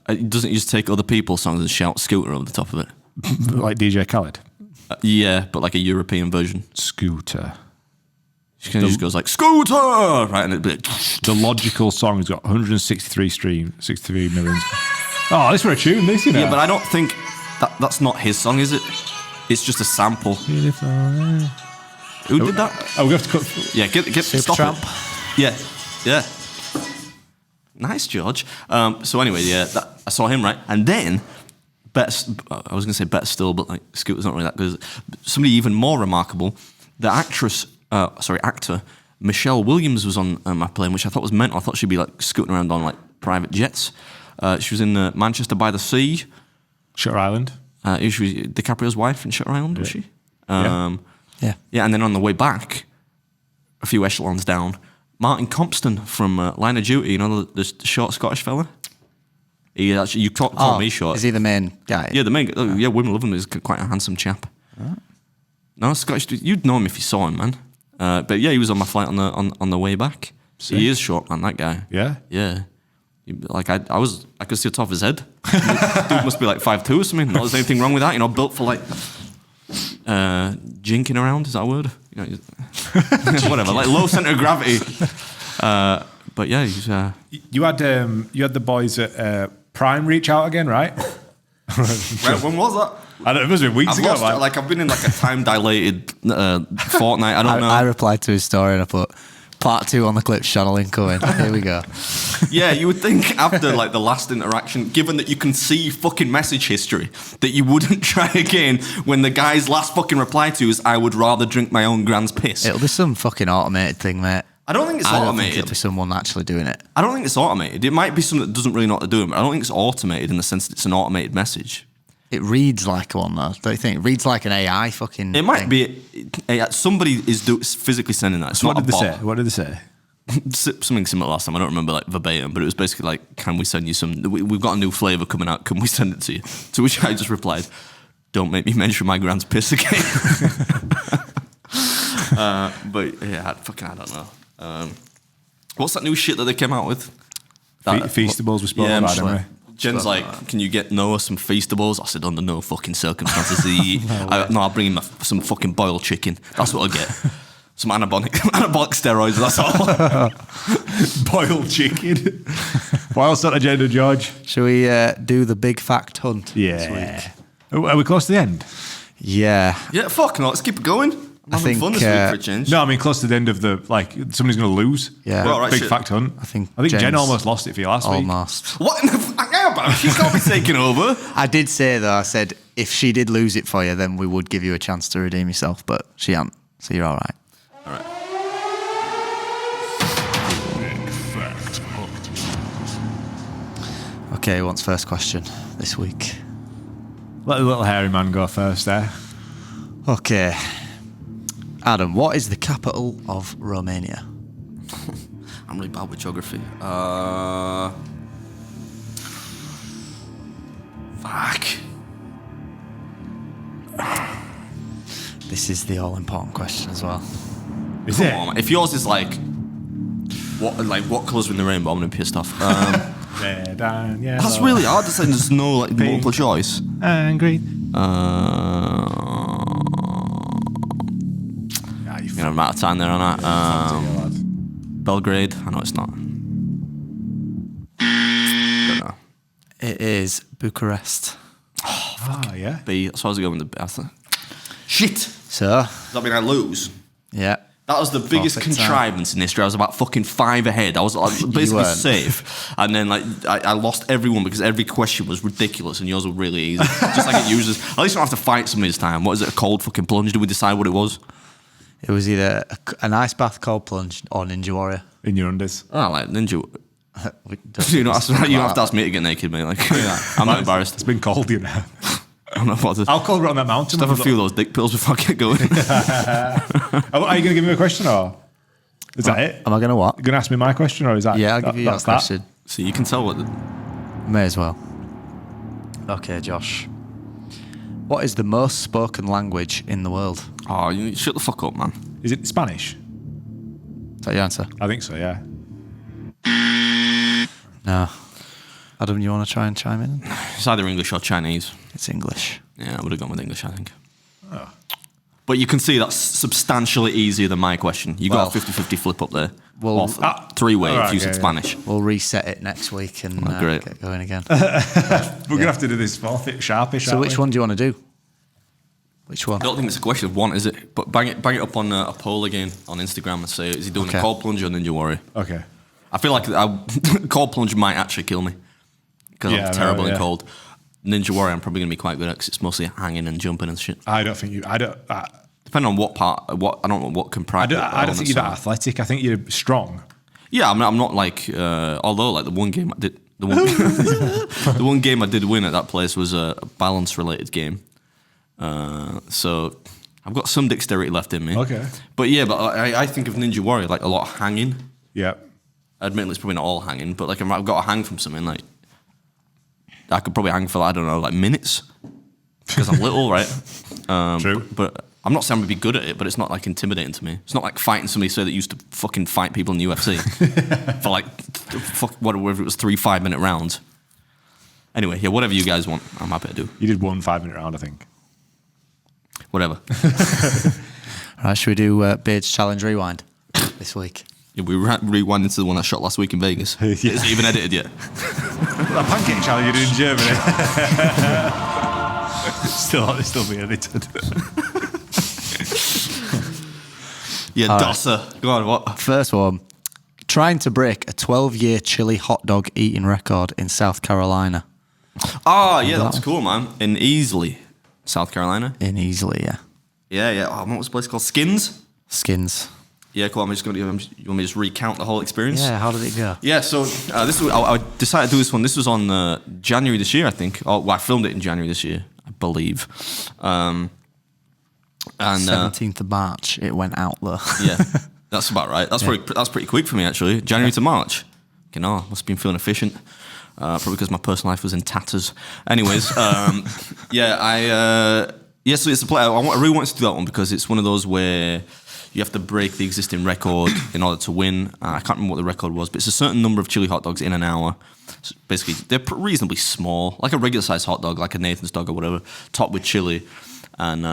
It doesn't just take other people's songs and shout Scooter over the top of it. Like DJ Khaled? Yeah, but like a European version. Scooter. She kind of just goes like, Scooter! Right, and it'd be like, The Logical song has got 63 million. Oh, this for a tune, this, you know. yeah, but I don't think that's not his song, is it? It's just a sample. Who did that? Oh, we have to cut. Yeah, get stop Supertramp. it. Yeah. Nice, George. So anyway, yeah, I saw him, right? And then, I was going to say better still, but like Scooter's not really that good. Somebody even more remarkable, the actor, Michelle Williams was on my plane, which I thought was mental. I thought she'd be like scooting around on like private jets. She was in Manchester by the Sea. Shutter Island. She was DiCaprio's wife in Shutter Island, was she? Yeah. Yeah, and then on the way back, a few echelons down, Martin Compston from Line of Duty, you know, the short Scottish fella? He actually, you called me short. Is he the main guy? Yeah, the main guy. Yeah, women love him. He's quite a handsome chap. No, Scottish, you'd know him if you saw him, man. But yeah, he was on my flight on the way back. He is short, man, that guy. Yeah? Yeah. Like I could see the top of his head. Dude must be like 5'2" or something. Not there's anything wrong with that. You know, built for like jinking around. Is that a word? You know, whatever. Like low center of gravity. But yeah, he's. You had the boys at Prime reach out again, right? Right, when was that? I don't know, it must have been weeks I've ago, lost it. man. Like I've been in like a time dilated fortnight. I don't know. I replied to his story and I put part 2 on the clip channeling coming. Here we go. Yeah, you would think after like the last interaction, given that you can see fucking message history, that you wouldn't try again when the guy's last fucking reply to is, I would rather drink my own grand's piss. It'll be some fucking automated thing, mate. I don't think it's I don't think automated. it'll be someone actually doing it. I don't think it's automated. It might be something that doesn't really know what to do, but I don't think it's automated in the sense that it's an automated message. It reads like one though, don't you think? It reads like an AI fucking It might thing. be somebody is physically sending that. It's So not what did a they bot. say? What did they say? Something similar last time. I don't remember like verbatim, but it was basically like, "Can we send you some? We've got a new flavour coming out. Can we send it to you?" To which I just replied, "Don't make me mention my grand's piss again." But yeah, I don't know. What's that new shit that they came out with? Feastables we spoke I'm about, just didn't like- we? Jen's like, "Can you get Noah some Feastables?" I said, "Under no fucking circumstances." I'll bring him some fucking boiled chicken. That's what I'll get. Some anabolic steroids, that's all. Boiled chicken. What else on the agenda, George? Shall we do the big fact hunt this Yeah. week? Are we close to the end? Yeah. Yeah, fuck no, let's keep it going. I'm having think, fun this week for a change. No, I mean close to the end of the, like, somebody's going to lose. Yeah. Well, right, Big shit. fact hunt. I think Jen Jen's almost lost it for you last week. Almost. What in the fuck? How about? She can't be taking over. I did say though, I said if she did lose it for you, then we would give you a chance to redeem yourself, but she hadn't. So you're all right. All right. Okay, what's first question this week? Let the little hairy man go first there. Okay. Adam, what is the capital of Romania? I'm really bad with geography. Fuck. This is the all-important question as well. Is Come it? on, man. If yours is like what colours were in the rainbow, I'm gonna be pissed off. Red and yellow. That's really hard to say. There's no like multiple choice. And green. You know, I'm out of time there, aren't I? Belgrade. I know it's not. Don't know. It is Bucharest. Yeah. B. That's why I was going with the B. Shit. So, Does that mean I lose? yeah. That was the biggest Perfect time. contrivance in history. I was about fucking 5 ahead. I was basically weren't. safe. And then like I lost everyone because every question was ridiculous and yours were really easy. Just like it uses. At least I don't have to fight somebody this time. What is it, a cold fucking plunge? Did we decide what it was? It was either an ice bath, cold plunge, or Ninja Warrior. In your undies. Oh, like Ninja. We don't You don't talk have to about ask me to get naked, mate. Like, I'm not embarrassed. It's been cold, you know. I'm not bothered. I'll call her on that mountain. Just have a few of those dick pills before I get going. Are you going to give me a question or is that it? Am I going to what? You going to ask me my question or is that? Yeah, I'll give you your that's that? question. So you can tell what. May as well. Okay, Josh. What is the most spoken language in the world? Oh, you shut the fuck up, man. Is it Spanish? Is that your answer? I think so, yeah. No. Adam, you want to try and chime in? It's either English or Chinese. It's English. Yeah, I would have gone with English, I think. But you can see that's substantially easier than my question. You got a 50-50 flip up there. Well, Off 3-way all right, if you said okay, Spanish. We'll reset it next week and great. get going again. We're going to have to do this forfeit sharpish. So which one do you want to do? Which one? I don't think it's a question of one, is it? But bang it up on a poll again on Instagram and say, is he doing Okay. a cold plunge or Ninja Warrior? Okay. I feel like cold plunge might actually kill me because Yeah, I'm terrible no, in yeah. cold. Ninja Warrior, I'm probably going to be quite good at because it's mostly hanging and jumping and shit. I don't think you. Depending on what part, I don't know what comprised. I don't think you're that athletic. I think you're strong. Yeah, I'm not like. Although like the one game I did, the one game I did win at that place was a balance related game. So I've got some dexterity left in me. Okay. But yeah, but I think of Ninja Warrior like a lot of hanging. Yeah. Admittedly, it's probably not all hanging, but like if I've got to hang from something, like I could probably hang for I don't know, like minutes because I'm little, right? True. But I'm not saying I'm gonna be good at it, but it's not like intimidating to me. It's not like fighting somebody say that used to fucking fight people in the UFC for like whatever it was 3 5-minute rounds. Anyway, yeah, whatever you guys want, I'm happy to do. You did 1 5-minute round, I think. Whatever. All right, should we do Beard's Challenge Rewind this week? Yeah, we rewind into the one I shot last week in Vegas. Yeah. Is it even edited yet? That pancake challenge you did in Germany. still being edited. Yeah, All right. Dosser. Go on, what? First one. Trying to break a 12-year chili hot dog eating record in South Carolina. Oh, yeah, that's cool, man. In Easley, South Carolina. In Easley, yeah. Yeah. Oh, what was the place called? Skins? Skins. Yeah, cool. You want me to just recount the whole experience? Yeah, how did it go? Yeah, so this was, I decided to do this one. This was on January this year, I think. Oh, well, I filmed it in January this year, I believe. And 17th of March, it went out though. yeah, that's about right. That's pretty quick for me actually. January to March. You know, must have been feeling efficient. Probably because my personal life was in tatters. Anyways, so it's a play. I really wanted to do that one because it's one of those where you have to break the existing record in order to win. I can't remember what the record was, but it's a certain number of chili hot dogs in an hour. So basically, they're reasonably small, like a regular sized hot dog, like a Nathan's dog or whatever, topped with chili. And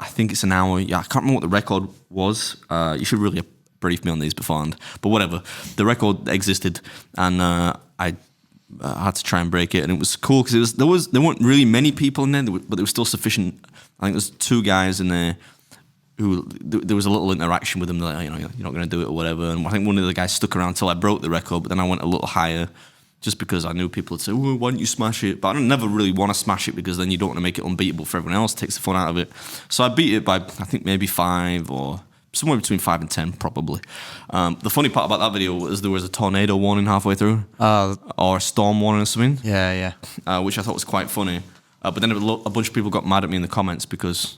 I think it's an hour. Yeah, I can't remember what the record was. You should really brief me on these beforehand. But whatever, the record existed, and I had to try and break it, and it was cool because there weren't really many people in there, but there was still sufficient. I think there's 2 guys in there who there was a little interaction with them. Like, you know, you're not going to do it or whatever. And I think one of the guys stuck around till I broke the record, but then I went a little higher. Just because I knew people would say, "Oh, why don't you smash it?" But I never really want to smash it because then you don't want to make it unbeatable for everyone else. It takes the fun out of it. So I beat it by, I think, maybe 5 or somewhere between 5 and 10, probably. The funny part about that video was there was a tornado warning halfway through, or a storm warning or something, Yeah. which I thought was quite funny. But then a bunch of people got mad at me in the comments because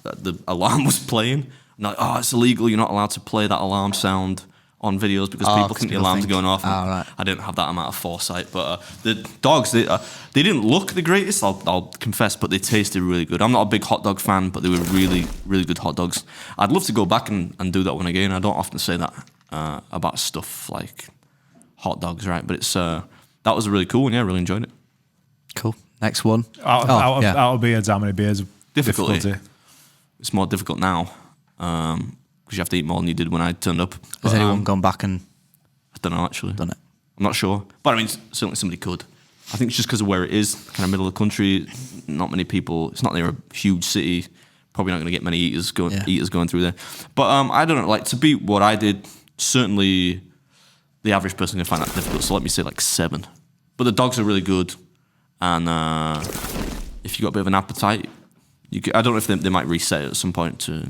the alarm was playing. And like, oh, it's illegal. You're not allowed to play that alarm sound on videos because Oh, people 'cause think the people alarms think- are going off. and right. I didn't have that amount of foresight. But the dogs, they didn't look the greatest, I'll confess, but they tasted really good. I'm not a big hot dog fan, but they were really, really good hot dogs. I'd love to go back and do that one again. I don't often say that about stuff like hot dogs, right? But it's that was a really cool one. Yeah, I really enjoyed it. Cool. Next one. Out of beards, how many beers? Difficulty. It's more difficult now because you have to eat more than you did when I turned up. Has But, anyone gone back and I don't know actually. done it? I'm not sure, but I mean certainly somebody could. I think it's just because of where it is, kind of middle of the country. Not many people. It's not near a huge city. Probably not going to get many eaters going through there. But I don't know. Like to beat what I did, certainly the average person can find that difficult. So let me say like 7. But the dogs are really good, and if you got a bit of an appetite, I don't know if they might reset it at some point to,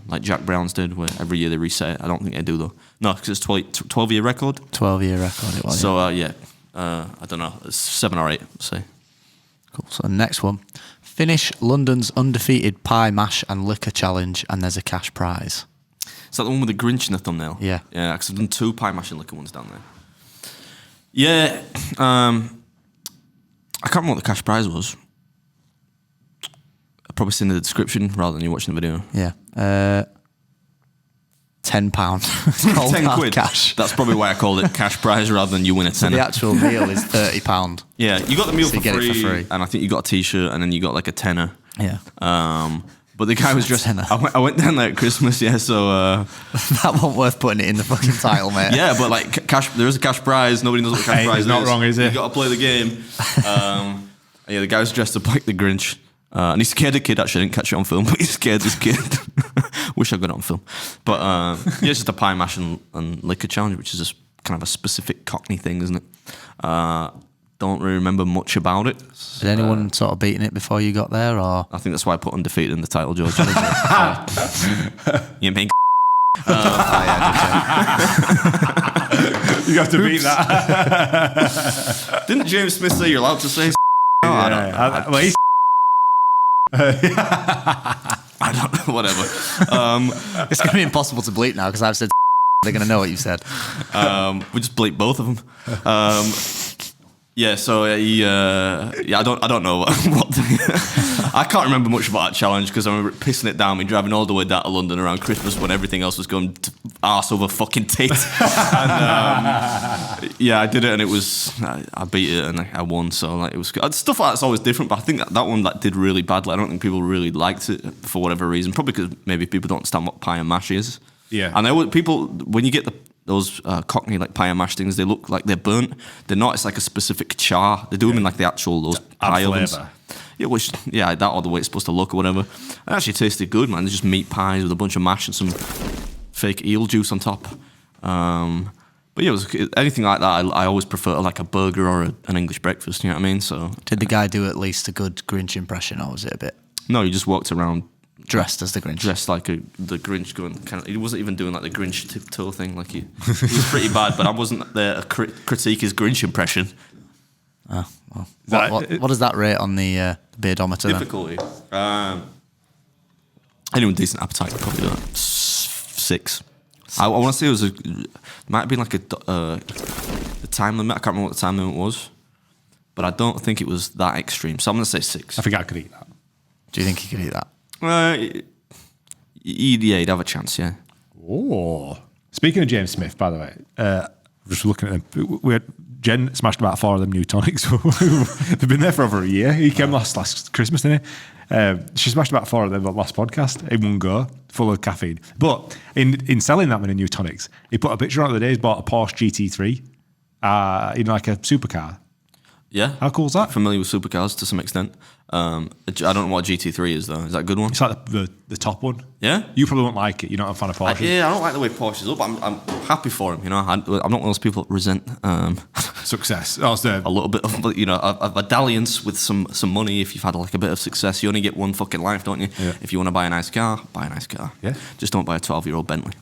like Jack Brown's did, where every year they reset it. I don't think they do though. No, because it's 12-year record. 12-year record it was. So I don't know, it's 7 or 8, say. Cool. So next one. Finish London's undefeated pie, mash and liquor challenge, and there's a cash prize. Is that the one with the Grinch in the thumbnail? Yeah. Yeah, because I've done 2 pie mash and liquor ones down there. Yeah, I can't remember what the cash prize was. I've probably seen the description rather than you watching the video. Yeah. £10. It's called 10 hard quid. cash. That's probably why I called it cash prize rather than you win a So tenner. the actual meal is £30. Yeah, you got the meal So for you get free, it for free. and I think you got a T-shirt, and then you got like a tenner. Yeah. But the guy was dressed. Tenner. I went down there at Christmas, yeah. So That wasn't worth putting it in the fucking title, mate. yeah, but like cash, there is a cash prize. Nobody knows what the cash Hey, prize he's is. not wrong, is he? You got to play the game. Yeah, the guy was dressed up like the Grinch, and he scared a kid. Actually, I didn't catch it on film, but he scared this kid. Wish I got it on film. But yeah, it's just a pie mash and liquor challenge, which is just kind of a specific Cockney thing, isn't it? Don't really remember much about it. Did anyone sort of beating it before you got there, or? I think that's why I put undefeated in the title, George. You mean? You have to beat that. Didn't James Smith say you're allowed to say? I don't know. Whatever. It's going to be impossible to bleep now because I've said they're going to know what you've said. We just bleep both of them. Yeah, so I don't know what I can't remember much about that challenge because I remember pissing it down, me driving all the way down to London around Christmas when everything else was going to arse over fucking tit. And yeah, I did it, and it was I beat it and I won. So like it was good. Stuff like that's always different, but I think that one did really badly. I don't think people really liked it for whatever reason. Probably because maybe people don't understand what pie and mash is. Yeah, and people when you get those Cockney like pie and mash things, they look like they're burnt. They're not. It's like a specific char. They do them in like the actual those pie ovens. flavour. Yeah, that or the way it's supposed to look or whatever. It actually tasted good, man. They're just meat pies with a bunch of mash and some fake eel juice on top. But yeah, anything like that. I always prefer like a burger or an English breakfast. You know what I mean? So Did the guy do at least a good Grinch impression, or was it a bit no, you just walked around dressed as the Grinch? dressed like the Grinch, going kind of. He wasn't even doing like the Grinch tiptoe thing. Like he was pretty bad, but I wasn't there to critique his Grinch impression. Oh, well. What does that rate on the beardometer then? Difficulty. Anyone with decent appetite could probably do that. 6. I want to say it was might have been like the time limit. I can't remember what the time limit was, but I don't think it was that extreme. So I'm going to say 6. I think I could eat that. Do you think he could eat that? He'd have a chance, yeah. Oh, speaking of James Smith, by the way, just looking at them, Jen smashed about 4 of them new tonics. They've been there for over a year. He came last Christmas, didn't he? She smashed about 4 of them last podcast in one go, full of caffeine. But in selling that many new tonics, he put a picture on the day. He's bought a Porsche GT3, like a supercar. Yeah. How cool is that? Familiar with supercars to some extent. I don't know what GT3 is though. Is that a good one? It's like the top one. Yeah. You probably won't like it. You're not a fan of Porsche. Yeah, I don't like the way Porsche is up. I'm happy for him. I'm not one of those people that resent Success. Oh, so a little bit of a dalliance with some money. If you've had like a bit of success, you only get one fucking life, don't you? Yeah. If you want to buy a nice car, buy a nice car. Yeah. Just don't buy a 12-year-old Bentley.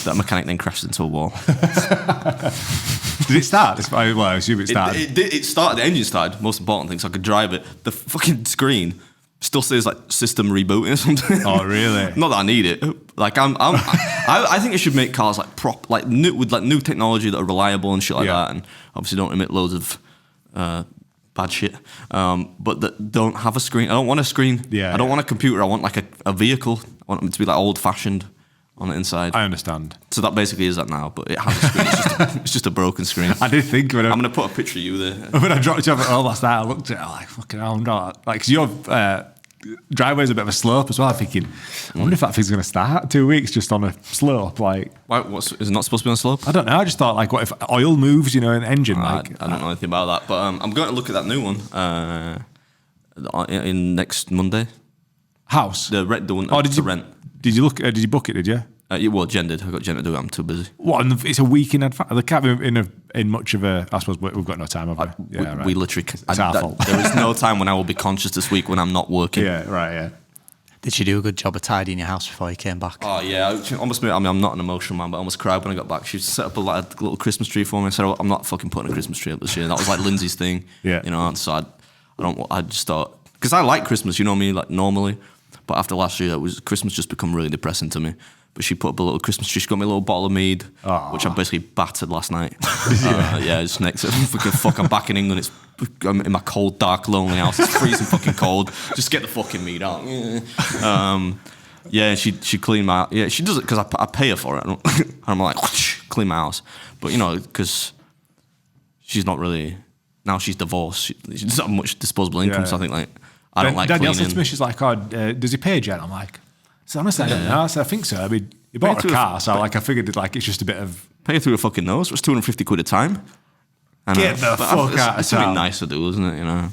That mechanic then crashed into a wall. Did it start? I assume it started. It started. The engine started. Most important thing, so I could drive it. The fucking screen Still says like system rebooting or something. Oh, really? Not that I need it. Like I think it should make cars like like new with like new technology that are reliable and shit like that, and obviously don't emit loads of bad shit. But that don't have a screen. I don't want a screen. Yeah. I don't want a computer. I want like a vehicle. I want it to be like old fashioned on the inside. I understand. So that basically is that now, but it has a screen. It's just a broken screen. I did think when I'm going to put a picture of you there. when I dropped you off at home last night, I looked at it, I'm like, fucking hell, I'm not. Like, 'cause your driveway's a bit of a slope as well. I'm thinking, I wonder if that thing's going to start 2 weeks just on a slope. Like, Why, is it not supposed to be on a slope? I don't know. I just thought, like, what if oil moves, in an engine? Like, I don't know anything about that, but I'm going to look at that new one in next Monday. house. The one did to you rent. Did you look? Did you book it? Did you? Well, Jen did. I got Jen to do it. I'm too busy. What? And it's a week in advance. They can't be in much of a. I suppose we've got no time, have we? We literally. It's our fault. There is no time when I will be conscious this week when I'm not working. Yeah. Right. Yeah. Did you do a good job of tidying your house before you came back? Oh yeah, I almost. I mean, I'm not an emotional man, but I almost cried when I got back. She set up a little Christmas tree for me. I said, "I'm not fucking putting a Christmas tree up this year." That was like Lindsay's thing. Yeah. So I just thought because I like Christmas, you know me, like normally, but after last year, Christmas just become really depressing to me. But she put up a little Christmas tree. She got me a little bottle of mead, which I basically battered last night. Just next to I'm back in England. I'm in my cold, dark, lonely house. It's freezing fucking cold. Just get the fucking mead out. She cleaned my. Yeah, she does it because I pay her for it. I'm like clean my house, but because she's not really. Now she's divorced. She doesn't have much disposable income, so I think I don't like Danielle cleaning. said to me, she's like, "Oh, does he pay you?" And I'm like, "So honestly, I don't know." So I think so. I mean, you bought a car, so I figured it's just a bit of pay her through her fucking nose. It was £250 a time. Get the fuck out of It's something town. nice to do, isn't it?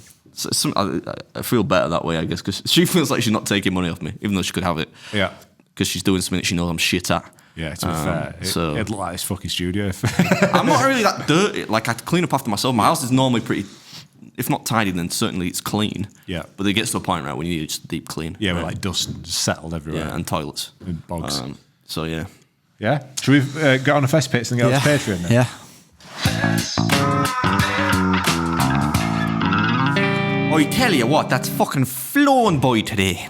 I feel better that way, I guess, because she feels like she's not taking money off me, even though she could have it. Yeah. Because she's doing something that she knows I'm shit at. Yeah, to be fair. It'd look like this fucking studio. I'm not really that dirty. Like, I clean up after myself. My house is normally pretty, if not tidy, then certainly it's clean. Yeah. But it gets to a point, right, when you need just deep clean. Yeah, right? with dust settled everywhere. Yeah, and toilets. And bogs. So, yeah. Yeah? Should we get on a fest pits and get on to Patreon then? Yeah. I tell you what, that's fucking flown by today.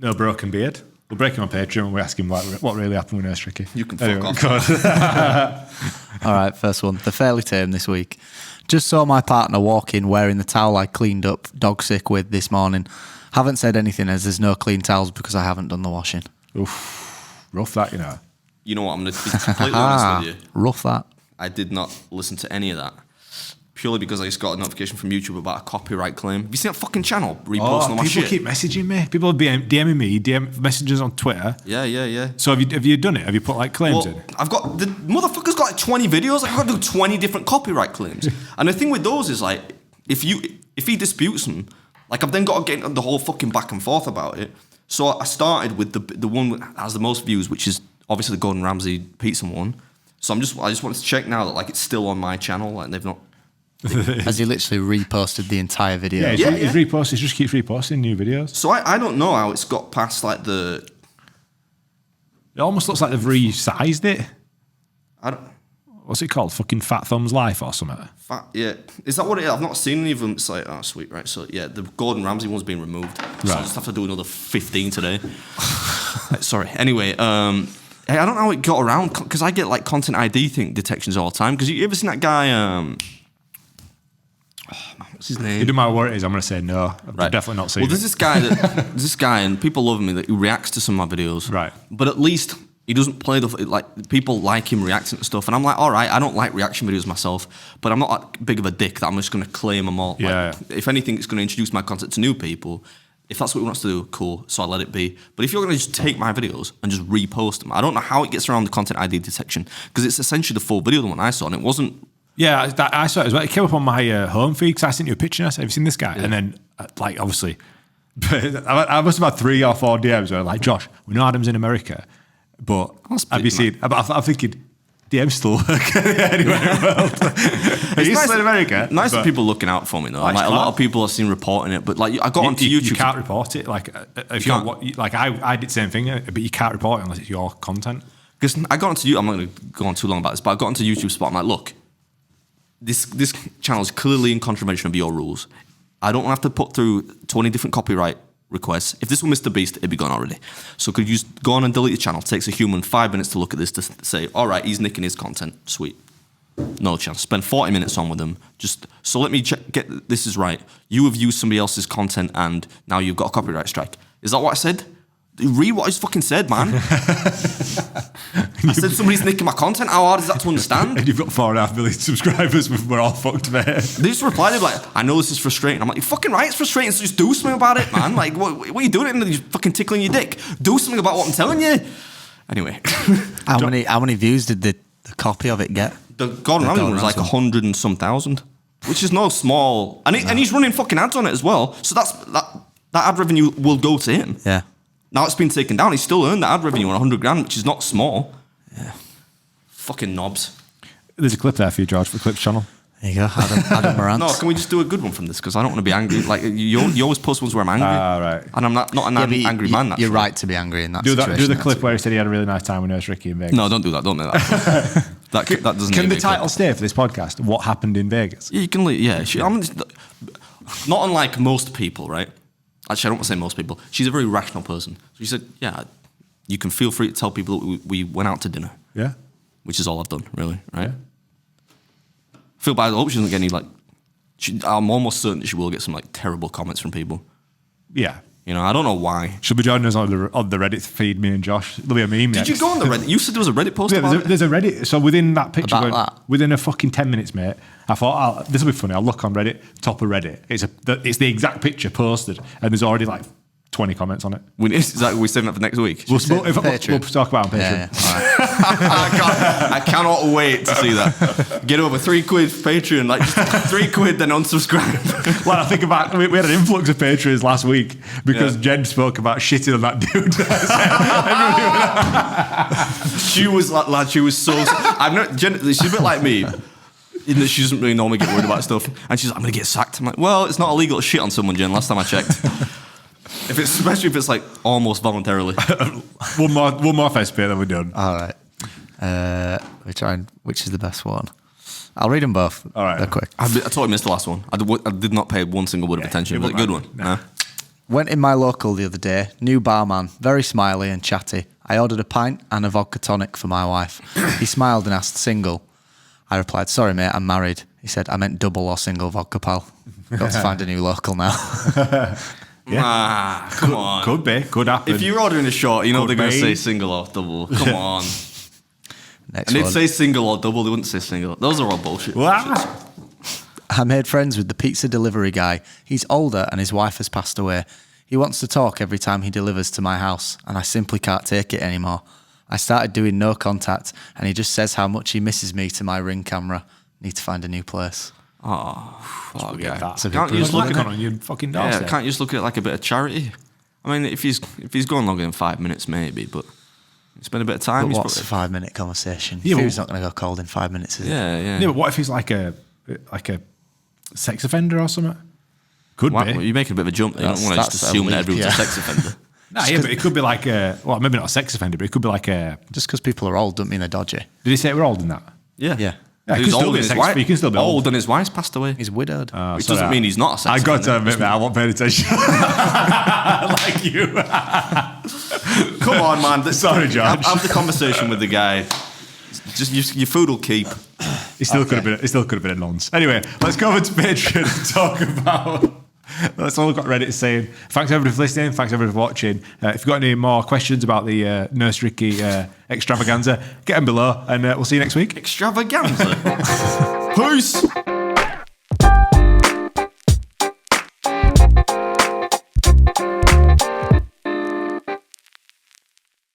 No broken beard. We'll break him on Patreon and we ask him what really happened with Nurse Tricky. You can fuck off. go on. All right, first one. They're fairly tame this week. Just saw my partner walk in wearing the towel I cleaned up dog sick with this morning. Haven't said anything as there's no clean towels because I haven't done the washing. Oof. Rough that, You know what, I'm going to be completely honest with you. Rough that. I did not listen to any of that. Purely because I just got a notification from YouTube about a copyright claim. Have you seen that fucking channel reposting all my people shit? keep messaging me. People are DMing me, messages on Twitter. Yeah. So have you done it? Have you put claims in? I've got the motherfucker's got 20 videos. I've got to do 20 different copyright claims. And the thing with those is if he disputes them, I've then got to get into the whole fucking back and forth about it. So I started with the one that has the most views, which is obviously the Gordon Ramsay pizza one. So I just wanted to check now that it's still on my channel and they've not. Has he literally reposted the entire video? Yeah, he's reposted. He just keeps reposting new videos. So I don't know how it's got past the. It almost looks like they've resized it. I don't. What's it called? Fucking Fat Thumb's Life or something? Yeah, is that what it is? I've not seen any of them. It's like, oh, sweet, right? So yeah, the Gordon Ramsay one's been removed. So I just have to do another 15 today. Sorry. Anyway, hey, I don't know how it got around because I get content ID detections all the time. Because you ever seen that guy? What's his name? It doesn't matter what it is. I'm going to say no. I've definitely not seen Well, it. there's this guy, and people love him. That he reacts to some of my videos, Right. But at least he doesn't play people like him reacting to stuff, and I'm like, all right, I don't like reaction videos myself, but I'm not that big of a dick that I'm just going to claim them all. Yeah. If anything, it's going to introduce my content to new people. If that's what he wants to do, cool. So I let it be. But if you're going to just take my videos and just repost them, I don't know how it gets around the content ID detection because it's essentially the full video, the one I saw, and it wasn't. Yeah, I saw it as well. It came up on my home feed because I sent you a picture and I said, have you seen this guy? Yeah. And then, obviously, I must have had 3 or 4 DMs where Josh, we know Adam's in America, but have you seen, I'm thinking, DMs still work anywhere in the world. He's still in America. Nice that people looking out for me, though. A lot of people have seen reporting it, but I got onto YouTube. You can't report it. If you're, I did the same thing, but you can't report it unless it's your content. Because I got onto YouTube, I'm not going to go on too long about this, but I got onto YouTube Spot. I'm like, look, this channel is clearly in contravention of your rules. I don't have to put through 20 different copyright requests. If this were Mr. Beast, it'd be gone already. So could you just go on and delete your channel? It takes a human 5 minutes to look at this to say, all right, he's nicking his content. Sweet. No chance. Spend 40 minutes on with them. Just so let me get this is right. You have used somebody else's content and now you've got a copyright strike. Is that what I said? Read what I just fucking said, man. I said somebody's nicking my content. How hard is that to understand? And you've got 4.5 million subscribers. We're all fucked, mate. They just replied, they're like, I know this is frustrating. I'm like, you're fucking right, it's frustrating, so just do something about it, man. Like, what are you doing? You're fucking tickling your dick. Do something about what I'm telling you. Anyway. How many views did the copy of it get? The Gordon Ramsay one was like 100 and some thousand, which is no small. And he's running fucking ads on it as well. So that ad revenue will go to him. Yeah. Now it's been taken down. He's still earned that ad revenue on 100 grand, which is not small. Yeah. Fucking knobs. There's a clip there for you, George, for Clip's channel. There you go, Adam Morant. No, can we just do a good one from this? Because I don't want to be angry. Like you always post ones where I'm angry. Right. And I'm not an angry man. Naturally. You're right to be angry in that Do situation. the clip where he said he had a really nice time with Nurse Ricky in Vegas. No, don't do that. Don't do that. that doesn't. Can need the to be title stay for this podcast? What happened in Vegas? Yeah, you can. Yeah, not unlike most people, right? Actually, I don't want to say most people. She's a very rational person. So she said, yeah, you can feel free to tell people that we went out to dinner. Yeah. Which is all I've done, really, right? I feel bad. I hope she doesn't get any, like... I'm almost certain that she will get some, like, terrible comments from people. Yeah. You know, I don't know why. She'll be joining us on the Reddit feed, me and Josh. There'll be a meme Did you go on the Reddit? You said there was a Reddit post about it? There's a Reddit. So within that picture, About that? within a fucking 10 minutes, mate, I thought, this will be funny. I'll look on Reddit, top of Reddit. It's the exact picture posted, and there's already like 20 comments on it. We're saving that for next week. We'll talk about it on Patreon. Yeah. I cannot wait to see that. Get over £3 for Patreon, like just £3, then unsubscribe. Like I think about, we had an influx of Patreons last week because Jen spoke about shitting on that dude. She was like, lad, she was so. She's a bit like me. In that she doesn't really normally get worried about stuff, and she's like, I'm gonna get sacked. I'm like, well, it's not illegal to shit on someone, Jen. Last time I checked. Especially if it's like almost voluntarily. one more first bit, then we're done. All right. We're trying. Which is the best one? I'll read them both. All right. They're quick. I totally missed the last one. I did not pay one single word of attention. Was it a good one? No. Went in my local the other day. New barman, very smiley and chatty. I ordered a pint and a vodka tonic for my wife. He smiled and asked, single. I replied, sorry mate, I'm married. He said, I meant double or single vodka, pal. Got to find a new local now. Come on. Could be. Could happen. If you're ordering a shot, you know Could they're going to be. say single or double. Come on. Next And they'd one. say single or double. They wouldn't say single. Those are all bullshit. What? I made friends with the pizza delivery guy. He's older and his wife has passed away. He wants to talk every time he delivers to my house, and I simply can't take it anymore. I started doing no contact, and he just says how much he misses me to my Ring camera. Need to find a new place. Oh, Get that. It's a bit Can't you just brutal, look Knocking at on your fucking Yeah, doorstep. can't you just look at it like a bit of charity? I mean, if he's going longer than 5 minutes, maybe, but spend a bit of time. But he's what's a probably- 5-minute conversation? Yeah, Food's but- not going to go cold in 5 minutes, is it? Yeah, yeah. Yeah, but what if he's like a sex offender or something? Could Why- be. You're making a bit of a jump. You don't want to just That's assume that a leap, everyone's yeah. a sex offender. Nah, yeah, but it could be like well, maybe not a sex offender, but it could be like a. Just because people are old doesn't mean they're dodgy. Did he say we're old in that? Yeah. Yeah. Yeah, it He's could still old be and a his sex- wife. he can still be old. And his wife's passed away. He's widowed. Which doesn't mean he's not a sex I got to offender. admit, man, I won't pay attention. Like you. Come on, man. Sorry, George. Have the conversation with the guy. Just your food will keep. It still could have been a nonce. Anyway, let's go over to Patreon and talk about. That's all I've got Reddit saying. Thanks everybody for listening. Thanks everybody for watching. If you've got any more questions about the Nurse Ricky extravaganza, get them below, and we'll see you next week. Extravaganza. Peace.